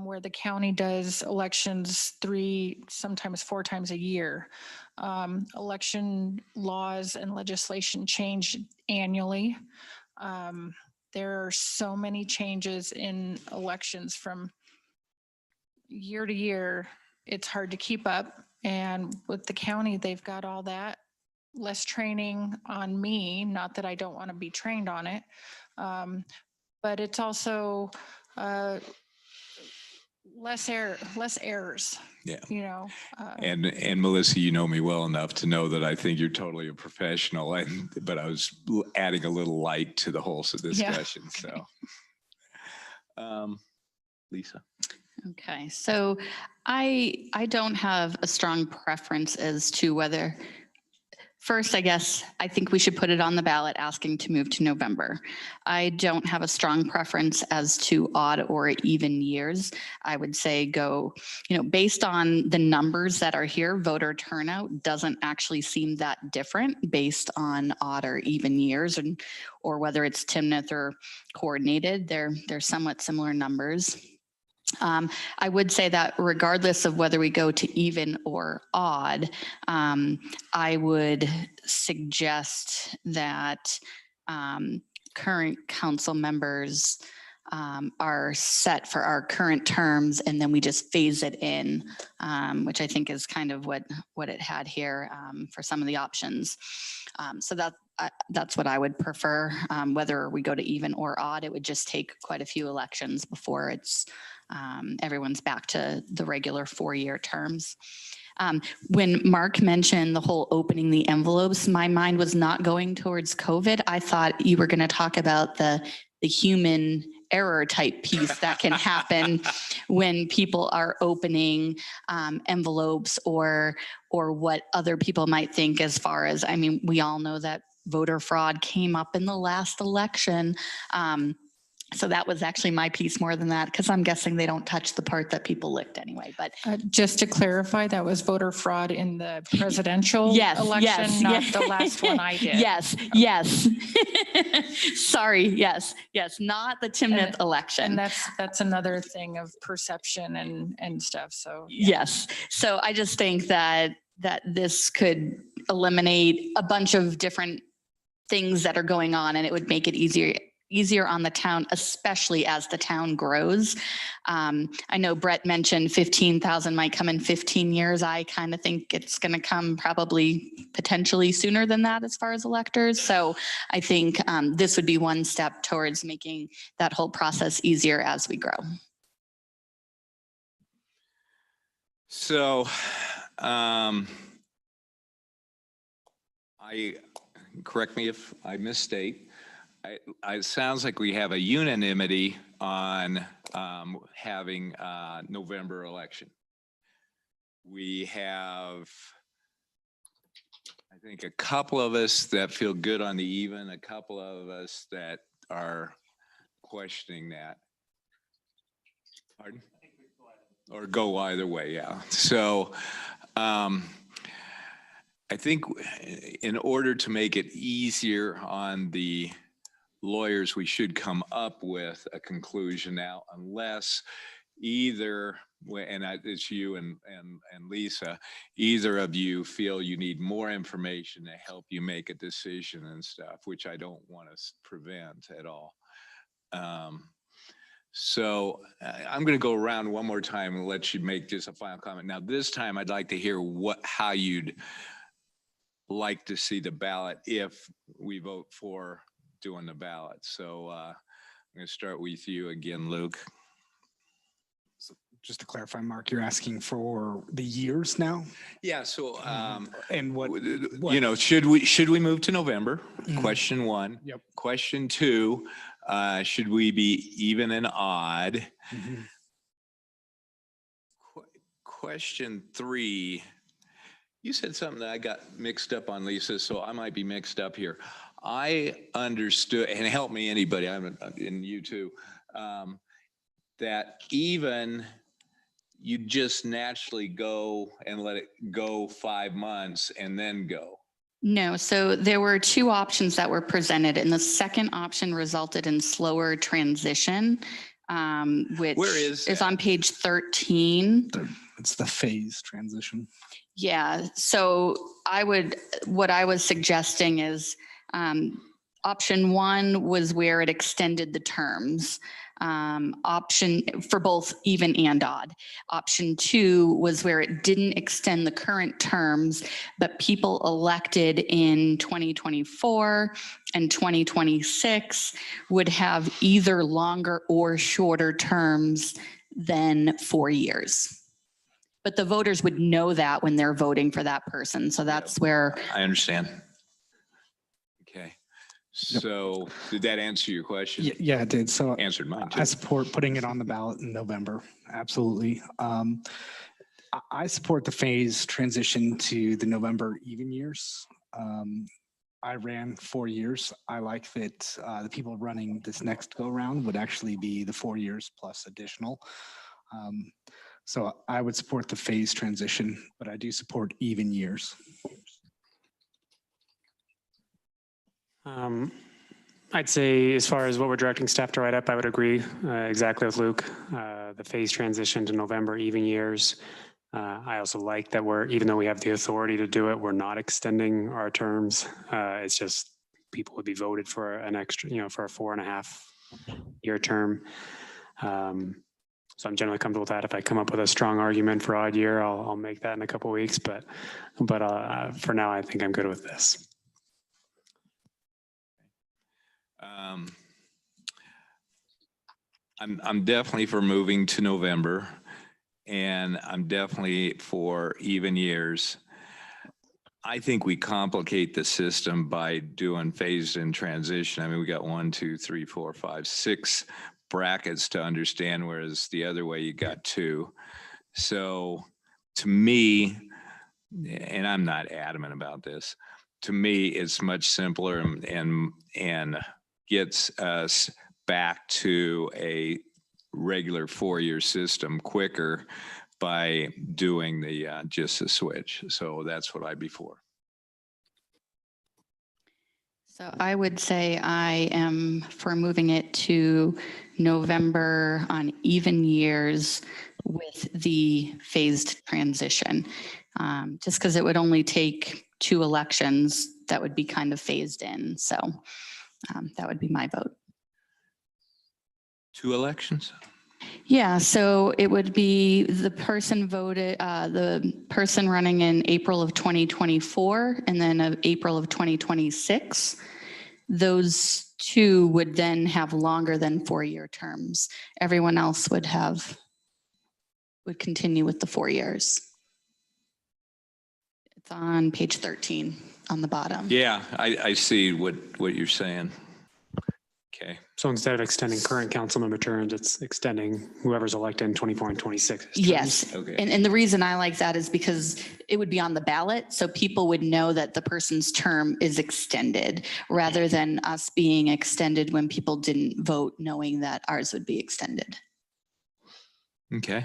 where the county does elections 3, sometimes 4 times a year. Election laws and legislation change annually. There are so many changes in elections from year to year. It's hard to keep up. And with the county, they've got all that. Less training on me, not that I don't want to be trained on it. But it's also less errors. Yeah. And Melissa, you know me well enough to know that I think you're totally a professional, but I was adding a little light to the whole discussion. Yeah. Okay. So, Lisa. Okay, so I don't have a strong preference as to whether. First, I think we should put it on the ballot asking to move to November. I don't have a strong preference as to odd or even years. I would say go, based on the numbers that are here, voter turnout doesn't actually seem that different based on odd or even years, or whether it's Timnath or coordinated, they're somewhat similar numbers. I would say that regardless of whether we go to even or odd, I would suggest that current council members are set for our current terms, and then we just phase it in, which I think is kind of what it had here for some of the options. So that's what I would prefer. Whether we go to even or odd, it would just take quite a few elections before it's everyone's back to the regular 4-year terms. When Mark mentioned the whole opening the envelopes, my mind was not going towards COVID. I thought you were going to talk about the human error type piece that can happen when people are opening envelopes or what other people might think as far as, I mean, we all know that voter fraud came up in the last election. So that was actually my piece more than that, because I'm guessing they don't touch the part that people licked anyway. But Just to clarify, that was voter fraud in the presidential yes, election, not yes. the last one I did. Yes. Sorry. Yes. Not the Timnath election. And that's another thing of perception and stuff. So yeah. Yes. So I just think that this could eliminate a bunch of different things that are going on, and it would make it easier on the town, especially as the town grows. I know Brett mentioned 15,000 might come in 15 years. I kind of think it's going to come probably potentially sooner than that as far as electors. So I think this would be one step towards making that whole process easier as we grow. So, correct me if I misstate. It sounds like we have a unanimity on having a November election. We have, I think, a couple of us that feel good on the even, a couple of us that are questioning that. Pardon? Or go either way, yeah. So I think in order to make it easier on the lawyers, we should come up with a conclusion now, unless either, and it's you and Lisa, either of you feel you need more information to help you make a decision and stuff, which I don't want to prevent at all. So I'm going to go around one more time and let you make just a final comment. Now, this time I'd like to hear how you'd like to see the ballot if we vote for doing the ballot. So I'm going to start with you again, Luke. So just to clarify, Mark, you're asking for the years now? Yeah. So and what you know, should we move to November? Mhm. Question one. Yep. Question two, should we be even and odd? Mhm. Question three, you said something that I got mixed up on, Lisa, so I might be mixed up here. I understood, and help me anybody, and you too, that even you just naturally go and let it go 5 months and then go. No, so there were two options that were presented, and the second option resulted in slower transition, which Where is on page 13. It's the phase transition. Yeah, so what I was suggesting is option one was where it extended the terms. Option for both even and odd. Option two was where it didn't extend the current terms, but people elected in 2024 and 2026 would have either longer or shorter terms than 4 years. But the voters would know that when they're voting for that person. So that's where. I understand. Okay. So did that answer your question? Yeah, it did. So Answered mine too. I support putting it on the ballot in November. Absolutely. I support the phase transition to the November even years. I ran 4 years. I like that the people running this next go round would actually be the 4 years plus additional. So I would support the phase transition, but I do support even years. I'd say as far as what we're directing staff to write up, I would agree exactly with Luke. The phase transition to November, even years. I also like that even though we have the authority to do it, we're not extending our terms. It's just people would be voted for an extra, for a 4.5 year term. So I'm generally comfortable with that. If I come up with a strong argument for odd year, I'll make that in a couple of weeks. But for now, I think I'm good with this. I'm definitely for moving to November. and I'm definitely for even years. I think we complicate the system by doing phased in transition. I mean, we got 1, 2, 3, 4, 5, 6 brackets to understand, whereas the other way you got 2. So to me, and I'm not adamant about this, to me, it's much simpler and gets us back to a regular 4-year system quicker by doing the just a switch. So that's what I'd be for. So I would say I am for moving it to November on even years with the phased transition. Just because it would only take 2 elections that would be kind of phased in. So that would be my vote. 2 elections? Yeah, so it would be the person voted, the person running in April of 2024 and then of April of 2026. Those 2 would then have longer than 4-year terms. Everyone else would continue with the 4 years. It's on page 13 on the bottom. Yeah, I see what you're saying. Okay. So instead of extending current council member terms, it's extending whoever's elected in 24 and 26. Yes. Okay. And the reason I like that is because it would be on the ballot. So people would know that the person's term is extended rather than us being extended when people didn't vote knowing that ours would be extended. Okay.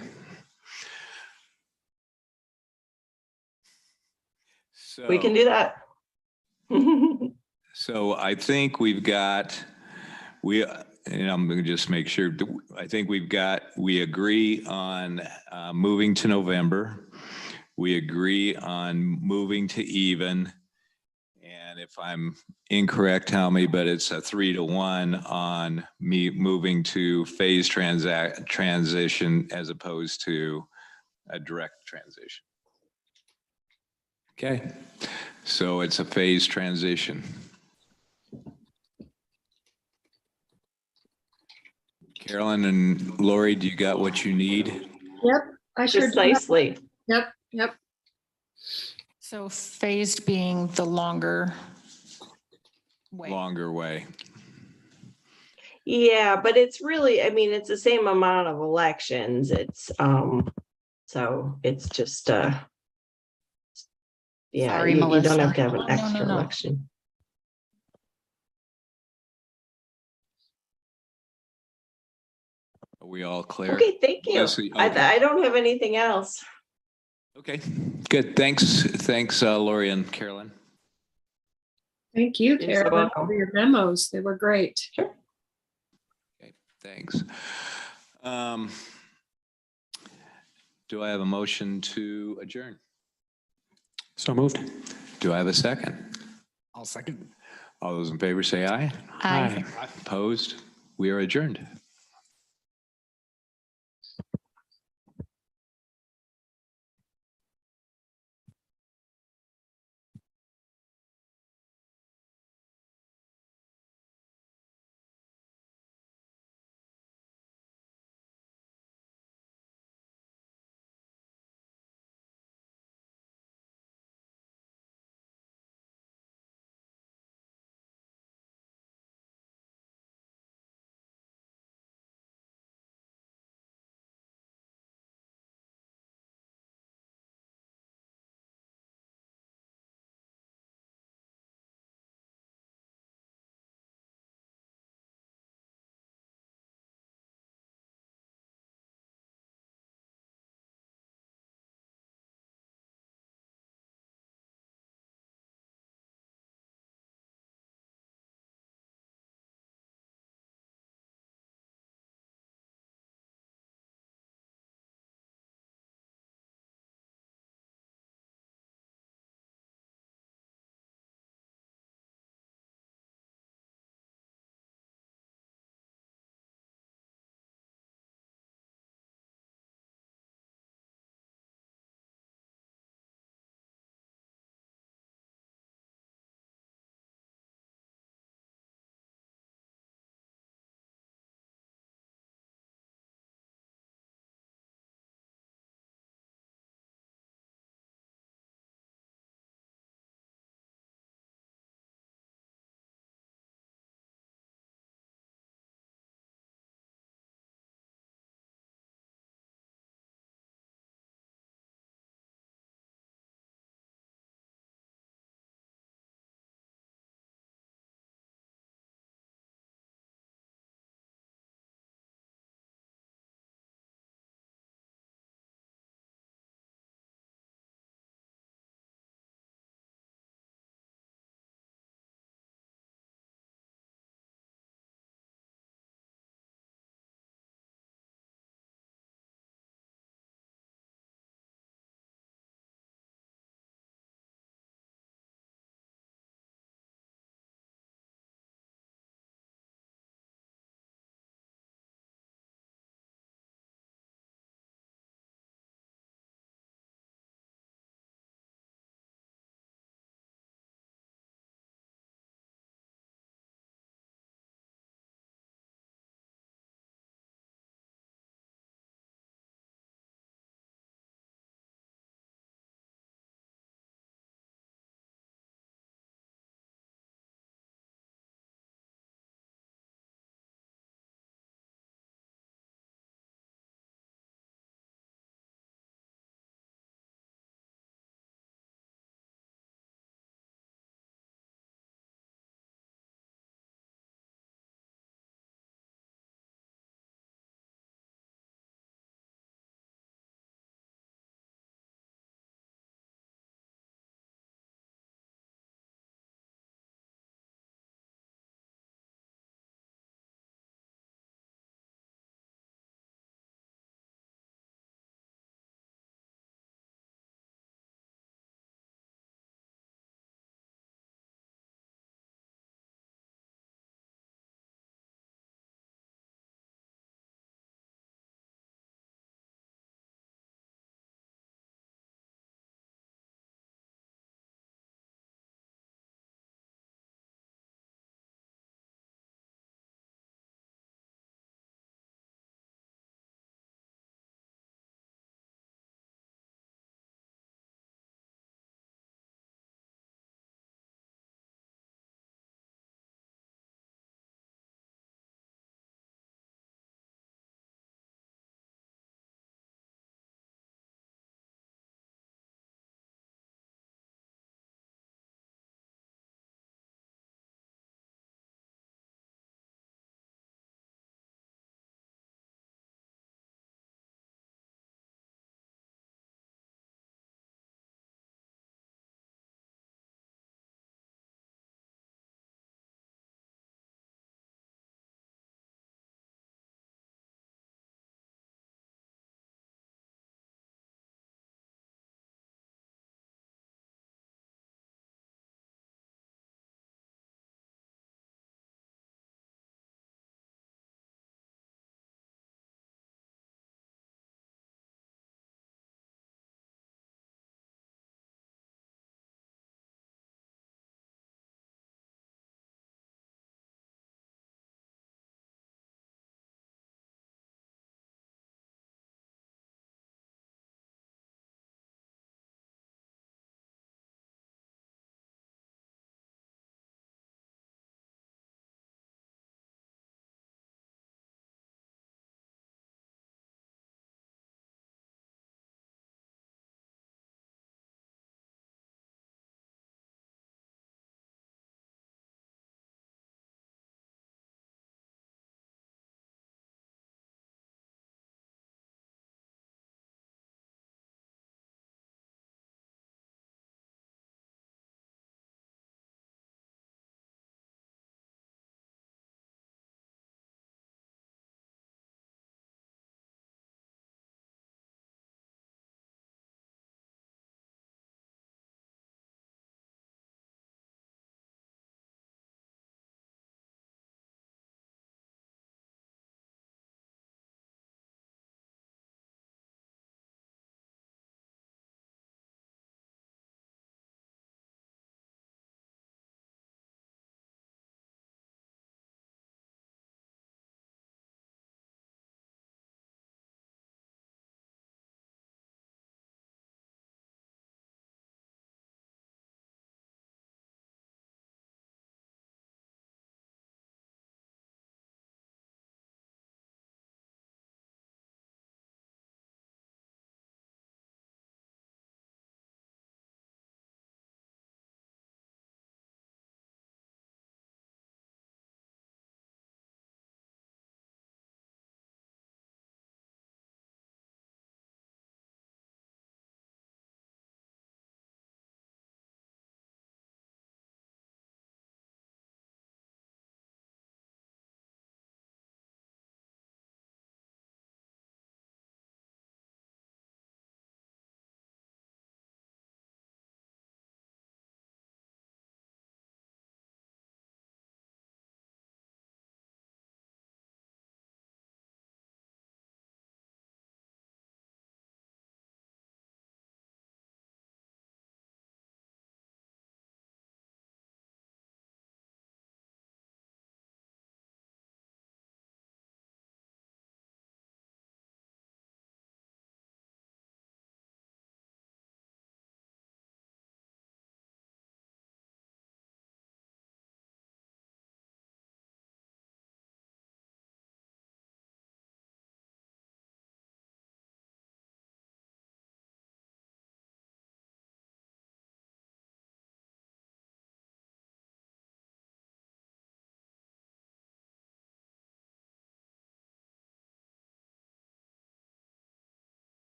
So We can do that. So I think we've got, and I'm going to just make sure, I think we agree on moving to November. We agree on moving to even. And if I'm incorrect, tell me, but it's a 3-to-1 on me moving to phased transition as opposed to a direct transition. Okay, so it's a phased transition. Carolyn and Lori, do you got what you need? Yep, I sure do. Precisely. Yep. So phased being the longer way. Longer way. Yeah, but it's really, I mean, it's the same amount of elections. It's, so it's just, yeah, Sorry, you don't Melissa. have to have an No, extra no. election. Are we all clear? Okay, thank you. Melissa, okay. I don't have anything else. Okay, good. Thanks, Lori and Carolyn. Thank you, You're so Carolyn, welcome. for your memos. They were great. Sure. Okay, thanks. Do I have a motion to adjourn? So moved. Do I have a second? I'll second. All those in favor say aye. Aye. Opposed? We are adjourned.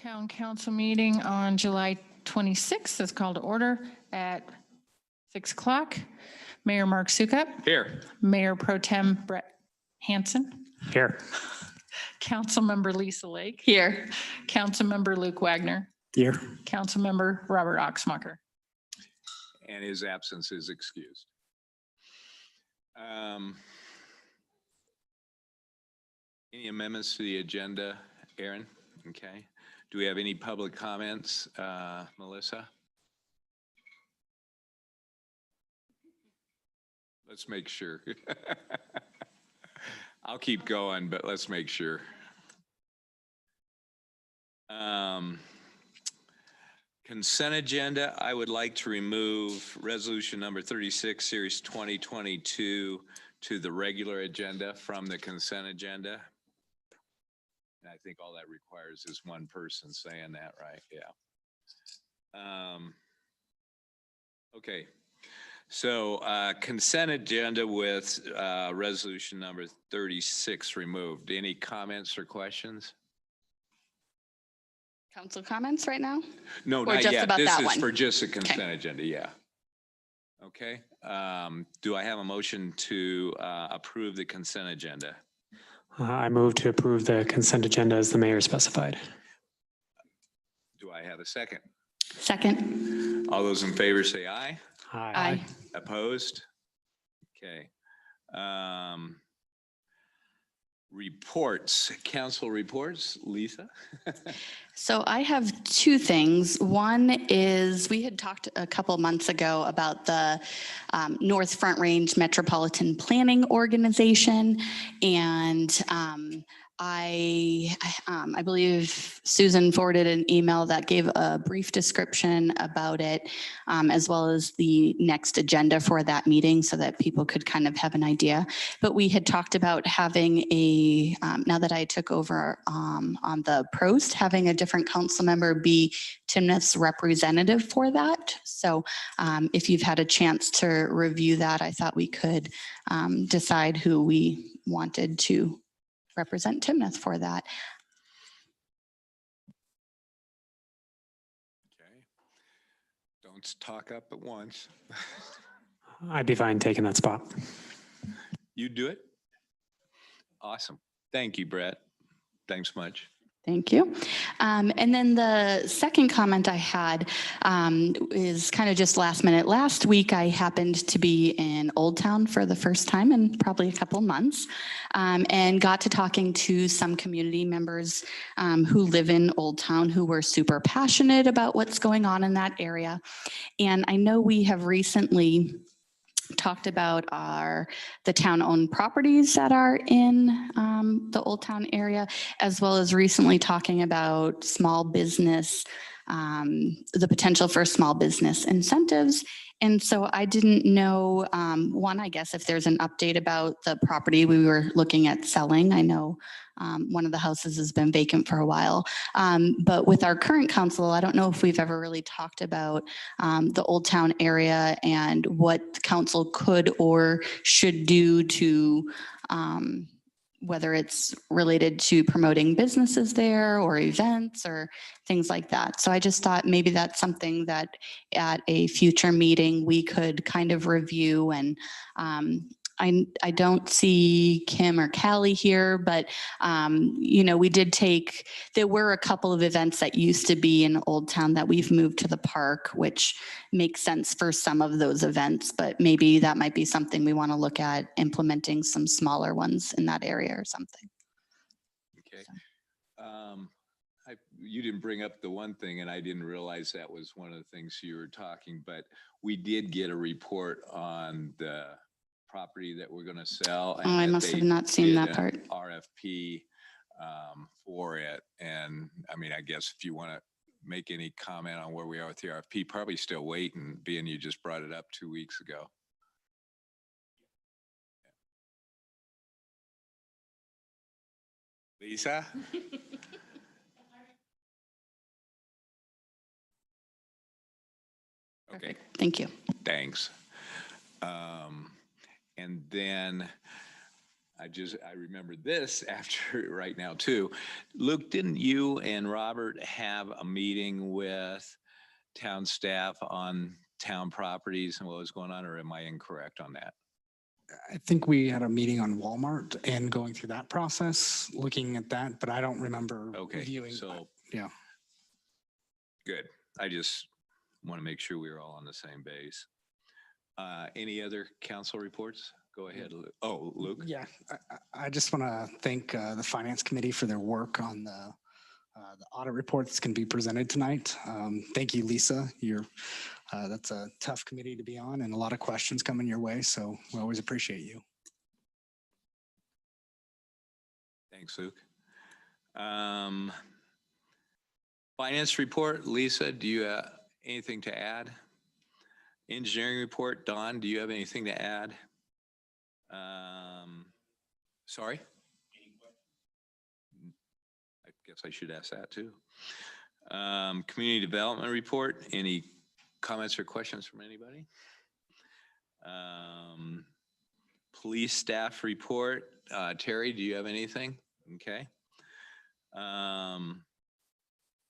Town council meeting on July 26th is called to order at 6 o'clock. Mayor Mark Sukup, Here. Mayor Pro Tem Brett Hansen, Here. Councilmember Lisa Lake, Here. Councilmember Luke Wagner, Here. Councilmember Robert Oxmacher. And his absence is excused. Any amendments to the agenda, Aaron? Okay. Do we have any public comments, Melissa? Let's make sure. I'll keep going, but let's make sure. Consent agenda, I would like to remove resolution number 36, series 2022 to the regular agenda from the consent agenda. And I think all that requires is one person saying that, right? Yeah. Okay. So consent agenda with resolution number 36 removed. Any comments or questions? Council comments right now? No, Or not just yet. about This that is one? for just the consent agenda, yeah. Okay. Do I have a motion to approve the consent agenda? I move to approve the consent agenda as the mayor specified. Do I have a second? Second. All those in favor say aye. Aye. Opposed? Okay. Reports, council reports, Lisa? So I have two things. One is we had talked a couple months ago about the North Front Range Metropolitan Planning Organization, and I believe Susan forwarded an email that gave a brief description about it, as well as the next agenda for that meeting so that people could kind of have an idea. But we had talked about having a, now that I took over on the Prost, having a different council member be Timnath's representative for that. So if you've had a chance to review that, I thought we could decide who we wanted to represent Timnath for that. Okay. Don't talk up at once. I'd be fine taking that spot. You do it? Awesome. Thank you, Brett. Thanks much. Thank you. And then the second comment I had is kind of just last minute. Last week, I happened to be in Old Town for the first time in probably a couple of months, and got to talking to some community members who live in Old Town who were super passionate about what's going on in that area. And I know we have recently talked about the town-owned properties that are in the Old Town area, as well as recently talking about small business, the potential for small business incentives. And so I didn't know, one, I guess if there's an update about the property we were looking at selling. I know one of the houses has been vacant for a while. But with our current council, I don't know if we've ever really talked about the Old Town area and what council could or should do to, whether it's related to promoting businesses there or events or things like that. So I just thought maybe that's something that at a future meeting we could kind of review. And I don't see Kim or Callie here, but you know, we did there were a couple of events that used to be in Old Town that we've moved to the park, which makes sense for some of those events, but maybe that might be something we want to look at, implementing some smaller ones in that area or something. Okay. You didn't bring up the one thing, and I didn't realize that was one of the things you were talking, but we did get a report on the property that we're going to sell. Oh, I must have not seen that part. RFP for it. And I mean, I guess if you want to make any comment on where we are with the RFP, probably still waiting, being you just brought it up 2 weeks ago. Lisa? Okay. Perfect. Thank you. Thanks. And then I remembered this after right now too. Luke, didn't you and Robert have a meeting with town staff on town properties and what was going on, or am I incorrect on that? I think we had a meeting on Walmart and going through that process, looking at that, but I don't remember Okay, viewing. so Yeah. good. I just want to make sure we were all on the same base. Any other council reports? Go ahead, Luke. Oh, Luke. Yeah, I just want to thank the Finance Committee for their work on the audit report that's going to be presented tonight. Thank you, Lisa. That's a tough committee to be on and a lot of questions coming your way, so we always appreciate you. Thanks, Luke. Finance report, Lisa, do you have anything to add? Engineering report, Don, do you have anything to add? Sorry? I guess I should ask that too. Community development report, any comments or questions from anybody? Police staff report, Terry, do you have anything? Okay.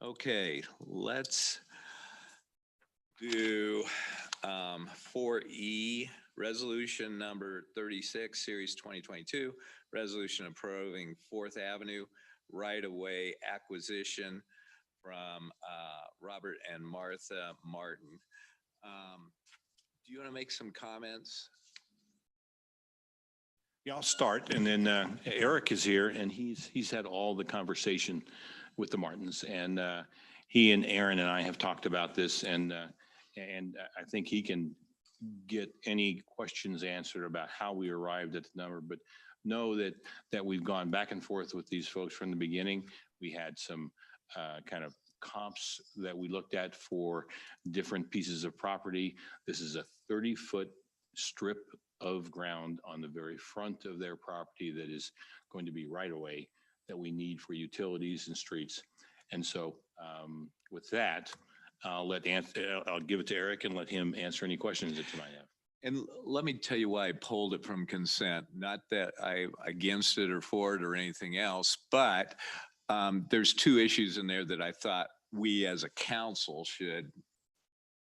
Okay, let's do 4E, resolution number 36, series 2022, resolution approving 4th Avenue right-of-way acquisition from Robert and Martha Martin. Do you want to make some comments? Yeah, I'll start, and then Eric is here, and he's had all the conversation with the Martins, and he and Aaron and I have talked about this, and I think he can get any questions answered about how we arrived at the number. But know that we've gone back and forth with these folks from the beginning. We had some kind of comps that we looked at for different pieces of property. This is a 30-foot strip of ground on the very front of their property that is going to be right away that we need for utilities and streets. And so with that, I'll give it to Eric and let him answer any questions that you might have. And let me tell you why I pulled it from consent. Not that I'm against it or for it or anything else, but there's 2 issues in there that I thought we as a council should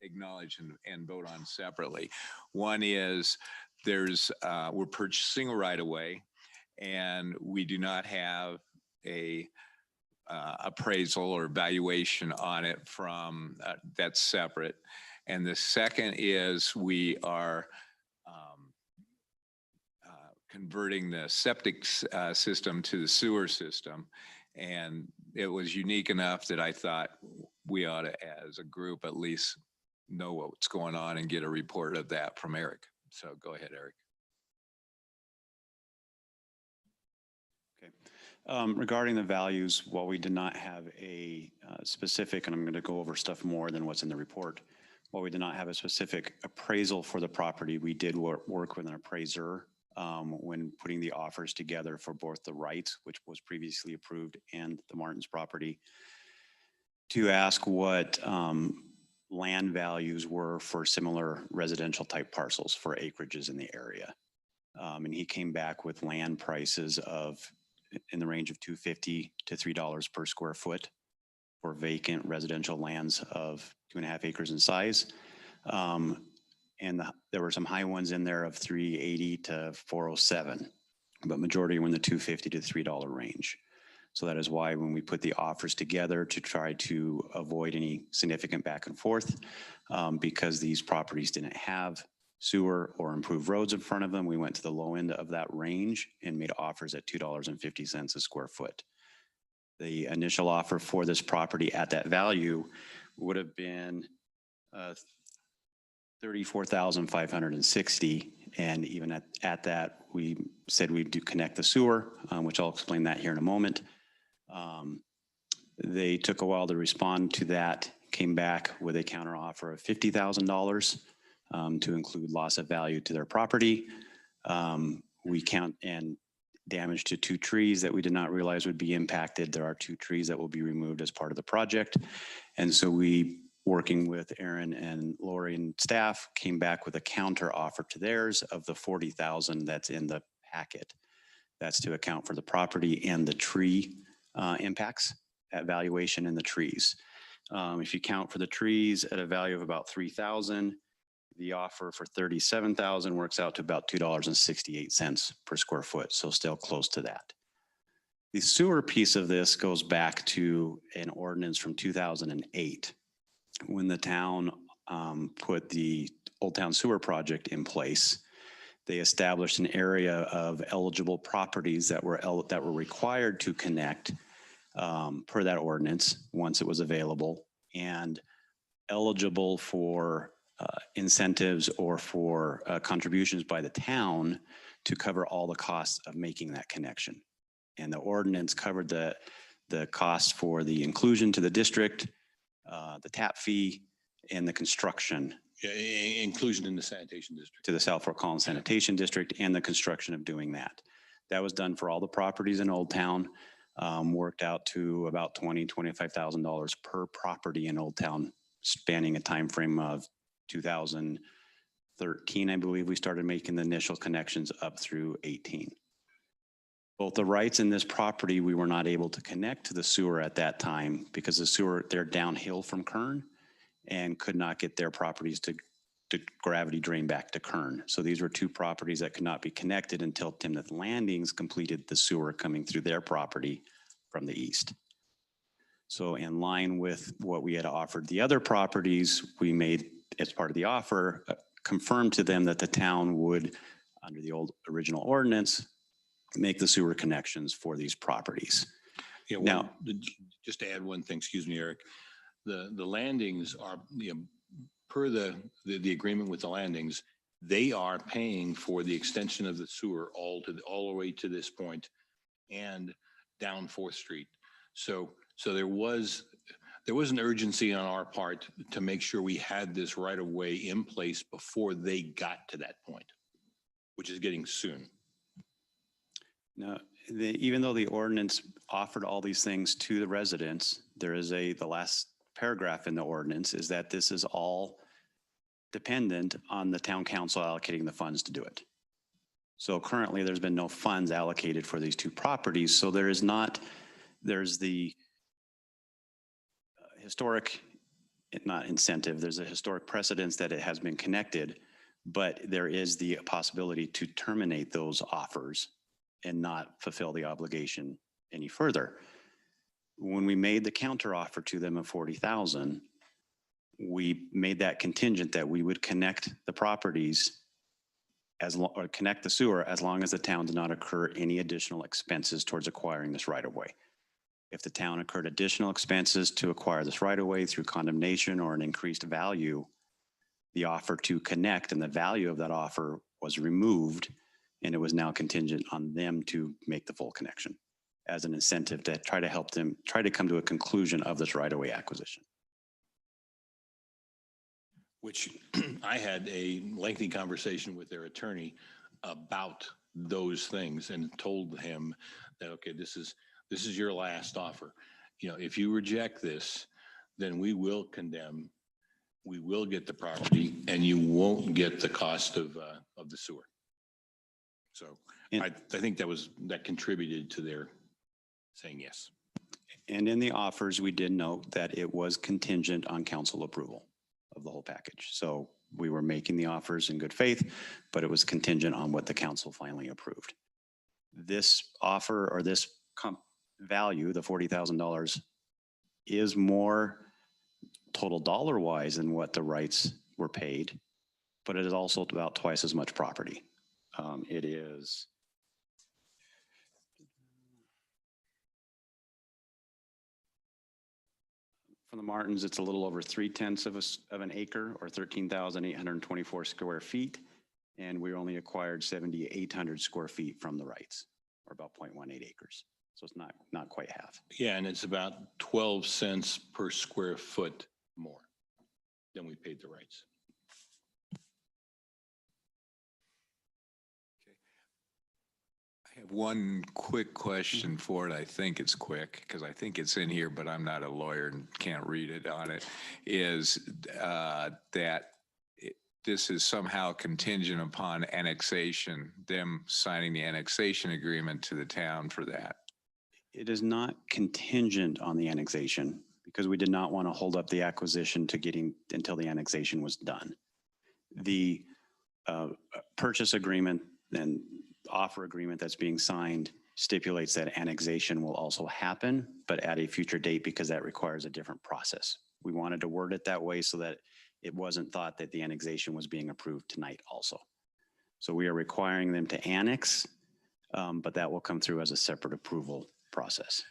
acknowledge and vote on separately. One is we're purchasing a right of way, and we do not have a appraisal or valuation on it from that's separate. And the second is we are converting the septic system to the sewer system. And it was unique enough that I thought we ought to, as a group, at least know what's going on and get a report of that from Eric. So go ahead, Eric. Okay. Regarding the values, while we did not have a specific, and I'm going to go over stuff more than what's in the report, while we did not have a specific appraisal for the property, we did work with an appraiser when putting the offers together for both the right, which was previously approved, and the Martins property, to ask what land values were for similar residential type parcels for acreages in the area. And he came back with land prices in the range of $2.50 to $3 per square foot for vacant residential lands of 2.5 acres in size. And there were some high ones in there of $3.80 to $4.07, but majority were in the $2.50 to $3 range. So that is why when we put the offers together to try to avoid any significant back and forth, because these properties didn't have sewer or improved roads in front of them, we went to the low end of that range and made offers at $2.50 a square foot. The initial offer for this property at that value would have been $34,560, and even at that, we said we'd connect the sewer, which I'll explain that here in a moment. They took a while to respond to that, came back with a counter offer of $50,000 to include loss of value to their property. We count and damage to 2 trees that we did not realize would be impacted. There are 2 trees that will be removed as part of the project. And so we, working with Aaron and Lori and staff, came back with a counter offer to theirs of the $40,000 that's in the packet. That's to account for the property and the tree impacts at valuation in the trees. If you count for the trees at a value of about 3,000, the offer for 37,000 works out to about $2.68 per square foot. So still close to that. The sewer piece of this goes back to an ordinance from 2008 when the town put the Old Town Sewer Project in place. They established an area of eligible properties that were required to connect per that ordinance once it was available, and eligible for incentives or for contributions by the town to cover all the costs of making that connection. And the ordinance covered the cost for the inclusion to the district, the tap fee, and the construction. Yeah, inclusion in the sanitation district. To the South Fork Collins Sanitation District, and the construction of doing that. That was done for all the properties in Old Town, worked out to about $25,000 per property in Old Town, spanning a time frame of 2013, I believe we started making the initial connections up through 18. Both the rights in this property, we were not able to connect to the sewer at that time because the sewer, they're downhill from Kern and could not get their properties to gravity drain back to Kern. So these were two properties that could not be connected until Timnath Landings completed the sewer coming through their property from the east. So in line with what we had offered the other properties, we made, as part of the offer, confirmed to them that the town would, under the old original ordinance, make the sewer connections for these properties. Yeah, Now, just to add one thing, excuse me, Eric, the landings are, per the agreement with the landings, they are paying for the extension of the sewer all the way to this point and down 4th Street. So there was an urgency on our part to make sure we had this right of way in place before they got to that point, which is getting soon. no, even though the ordinance offered all these things to the residents, there is the last paragraph in the ordinance is that this is all dependent on the town council allocating the funds to do it. So currently there's been no funds allocated for these two properties. So there's the historic, not incentive, there's a historic precedence that it has been connected, but there is the possibility to terminate those offers and not fulfill the obligation any further. When we made the counter offer to them of 40,000, we made that contingent that we would connect the properties or connect the sewer as long as the town did not incur any additional expenses towards acquiring this right of way. If the town incurred additional expenses to acquire this right of way through condemnation or an increased value, the offer to connect and the value of that offer was removed, and it was now contingent on them to make the full connection as an incentive to try to help them try to come to a conclusion of this right of way acquisition. Which I had a lengthy conversation with their attorney about those things and told him that, okay, this is your last offer. If you reject this, then we will condemn, we will get the property, and you won't get the cost of the sewer. So I think that contributed to their saying yes. And in the offers, we did note that it was contingent on council approval of the whole package. So we were making the offers in good faith, but it was contingent on what the council finally approved. This offer or this value, the $40,000, is more total dollar wise than what the rights were paid, but it is also about twice as much property. It is from the Martins, it's a little over 3/10 of an acre or 13,824 square feet. And we only acquired 7,800 square feet from the rights, or about 0.18 acres. So it's not quite half. Yeah, and it's about 12 cents per square foot more than we paid the rights. I have one quick question for it. I think it's quick because I think it's in here, but I'm not a lawyer and can't read it on it. Is that this is somehow contingent upon annexation, them signing the annexation agreement to the town for that. It is not contingent on the annexation because we did not want to hold up the acquisition to getting until the annexation was done. The purchase agreement and offer agreement that's being signed stipulates that annexation will also happen, but at a future date because that requires a different process. We wanted to word it that way so that it wasn't thought that the annexation was being approved tonight also. So we are requiring them to annex, but that will come through as a separate approval process.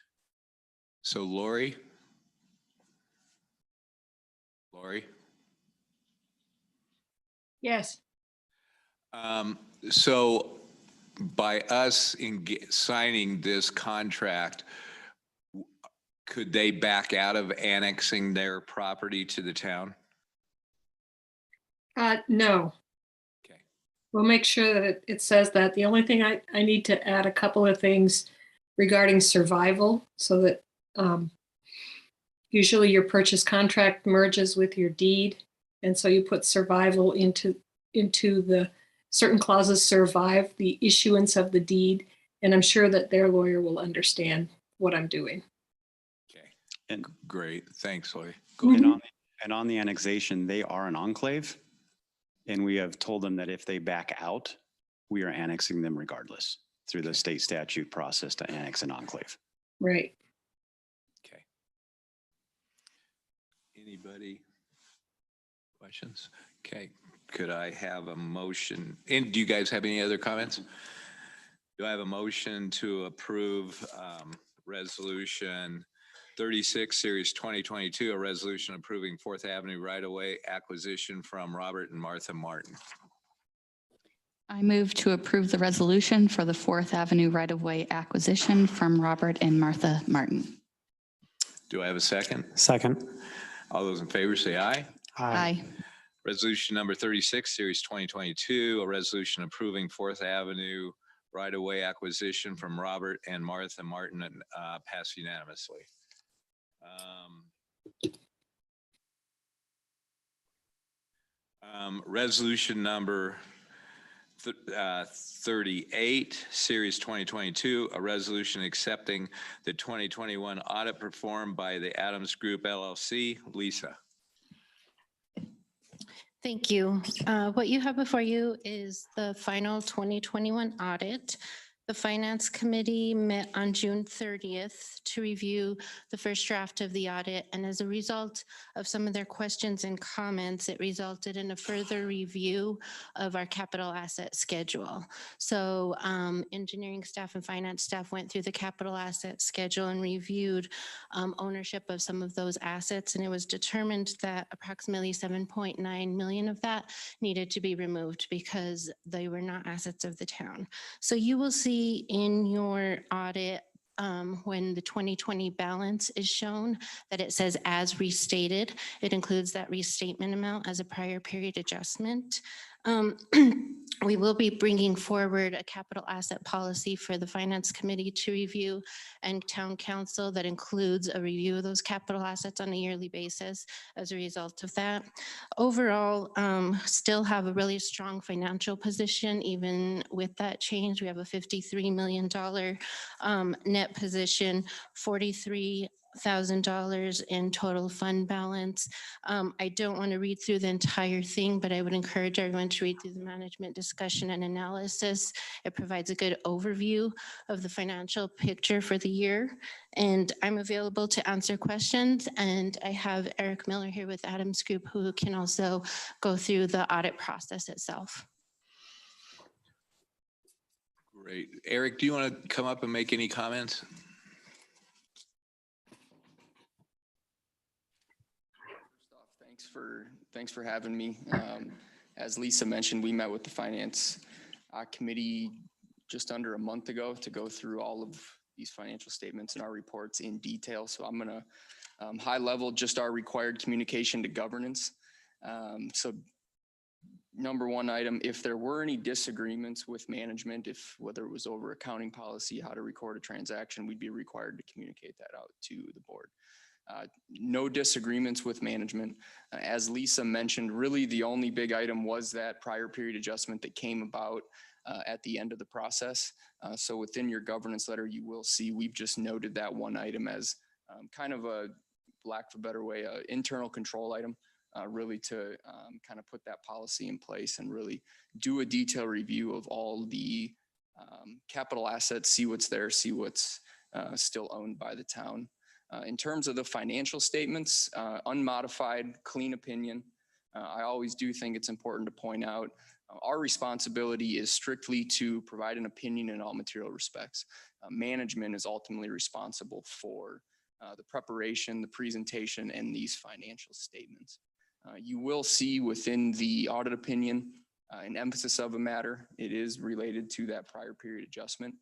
So Lori? Yes. So by us signing this contract, could they back out of annexing their property to the town? No. Okay. We'll make sure that it says that. The only thing I need to add a couple of things regarding survival so that usually your purchase contract merges with your deed. And so you put survival into the certain clauses survive the issuance of the deed. And I'm sure that their lawyer will understand what I'm doing. Okay. And Great. Thanks, Lori. and on the annexation, they are an enclave. And we have told them that if they back out, we are annexing them regardless through the state statute process to annex an enclave. Right. Okay. Anybody? Questions? Okay. Could I have a motion? And do you guys have any other comments? Do I have a motion to approve resolution 36 series 2022, a resolution approving 4th Avenue right-of-way acquisition from Robert and Martha Martin? I move to approve the resolution for the 4th Avenue right-of-way acquisition from Robert and Martha Martin. Do I have a second? Second. All those in favor say aye. Aye. Resolution number 36, series 2022, a resolution approving 4th Avenue right-of-way acquisition from Robert and Martha Martin, passed unanimously. Resolution number 38, series 2022, a resolution accepting the 2021 audit performed by the Adams Group LLC. Lisa. Thank you. What you have before you is the final 2021 audit. The Finance Committee met on June 30th to review the first draft of the audit. And as a result of some of their questions and comments, it resulted in a further review of our capital asset schedule. So engineering staff and finance staff went through the capital asset schedule and reviewed ownership of some of those assets. And it was determined that approximately 7.9 million of that needed to be removed because they were not assets of the town. So you will see in your audit when the 2020 balance is shown that it says as restated. It includes that restatement amount as a prior period adjustment. We will be bringing forward a capital asset policy for the Finance Committee to review and Town Council that includes a review of those capital assets on a yearly basis as a result of that. Overall, still have a really strong financial position. Even with that change, we have a $53 million net position, $43,000 in total fund balance. I don't want to read through the entire thing, but I would encourage everyone to read through the management discussion and analysis. It provides a good overview of the financial picture for the year. And I'm available to answer questions. And I have Eric Miller here with Adams Group, who can also go through the audit process itself. Great. Eric, do you want to come up and make any comments? Thanks for having me. As Lisa mentioned, we met with the Finance Committee just under a month ago to go through all of these financial statements and our reports in detail. So I'm going to high level just our required communication to governance. So number one item, if there were any disagreements with management, whether it was over accounting policy, how to record a transaction, we'd be required to communicate that out to the board. No disagreements with management. As Lisa mentioned, really the only big item was that prior period adjustment that came about at the end of the process. So within your governance letter, you will see we've just noted that one item as kind of a, lack of a better way, internal control item, really to kind of put that policy in place and really do a detailed review of all the capital assets, see what's there, see what's still owned by the town. In terms of the financial statements, unmodified, clean opinion. I always do think it's important to point out our responsibility is strictly to provide an opinion in all material respects. Management is ultimately responsible for the preparation, the presentation, and these financial statements. You will see within the audit opinion an emphasis of a matter. It is related to that prior period adjustment.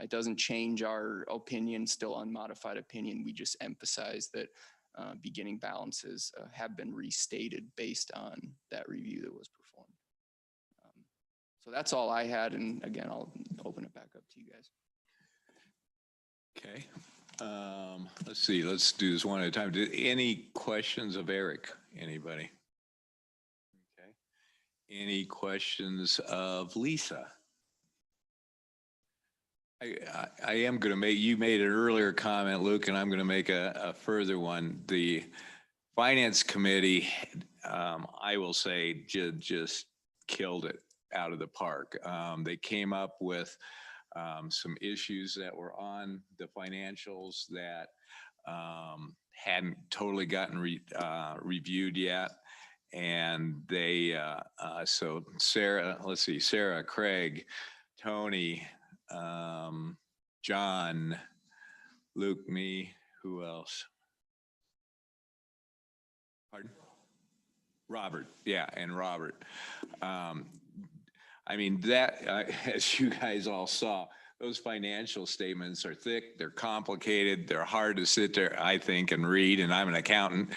It doesn't change our opinion, still unmodified opinion. We just emphasize that beginning balances have been restated based on that review that was performed. So that's all I had. And again, I'll open it back up to you guys. Okay. Let's see, let's do this one at a time. Any questions of Eric? Anybody? Okay. Any questions of Lisa? I am going to make, you made an earlier comment, Luke, and I'm going to make a further one. The Finance Committee, I will say, just killed it out of the park. They came up with some issues that were on the financials that hadn't totally gotten reviewed yet. And they, so Sarah, let's see, Sarah, Craig, Tony, John, Luke, me, who else? Pardon? Robert, yeah, and Robert. I mean, that, as you guys all saw, those financial statements are thick, they're complicated, they're hard to sit there, I think, and read, and I'm an accountant.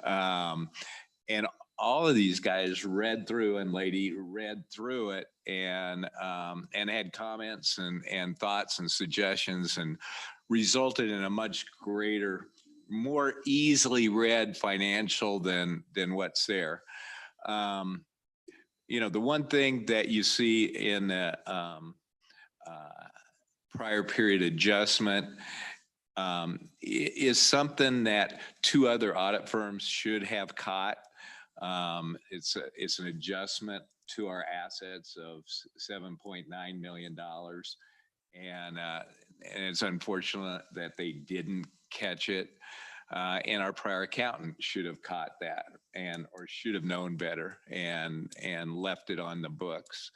And all of these guys read through, and lady read through it, and had comments and thoughts and suggestions, and resulted in a much greater, more easily read financial than what's there. You know, the one thing that you see in the prior period adjustment is something that two other audit firms should have caught. It's an adjustment to our assets of $7.9 million. And it's unfortunate that they didn't catch it. And our prior accountant should have caught that or should have known better and left it on the books.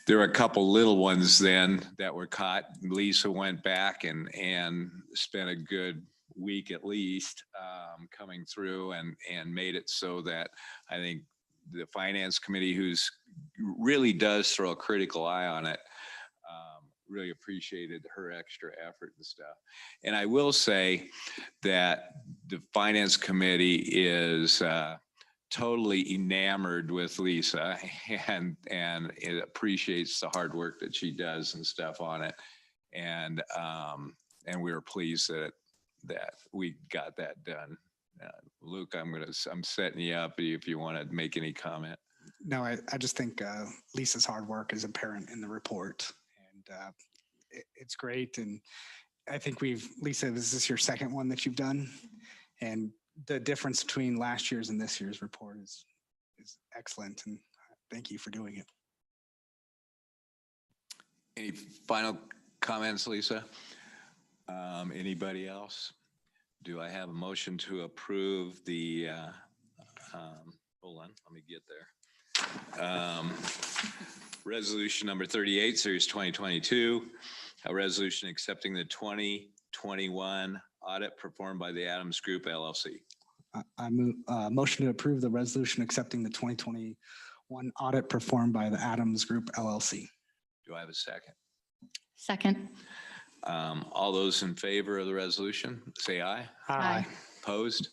There are a couple little ones then that were caught. Lisa went back and spent a good week at least coming through and made it so that I think the Finance Committee, who's really does throw a critical eye on it, really appreciated her extra effort and stuff. And I will say that the Finance Committee is totally enamored with Lisa and it appreciates the hard work that she does and stuff on it. And we were pleased that we got that done. Luke, I'm setting you up if you want to make any comment. No, I just think Lisa's hard work is apparent in the report, and it's great. And I think Lisa, this is your second one that you've done, and the difference between last year's and this year's report is excellent. And thank you for doing it. Any final comments, Lisa? Anybody else? Do I have a motion to approve the, hold on, let me get there. Resolution number 38, series 2022, a resolution accepting the 2021 audit performed by the Adams Group LLC. I move motion to approve the resolution accepting the 2021 audit performed by the Adams Group LLC. Do I have a second? Second. All those in favor of the resolution, say aye. Aye. Opposed?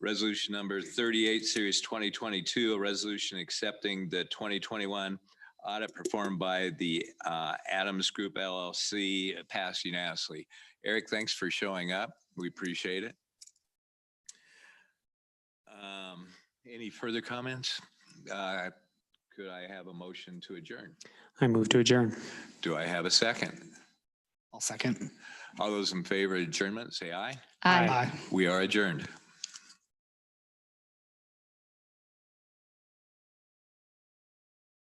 Resolution number 38, series 2022, a resolution accepting the 2021 audit performed by the Adams Group LLC, passed unanimously. Eric, thanks for showing up. We appreciate it. Any further comments? Could I have a motion to adjourn? I move to adjourn. Do I have a second? I'll second. All those in favor of adjournment, say aye. Aye. Aye. We are adjourned.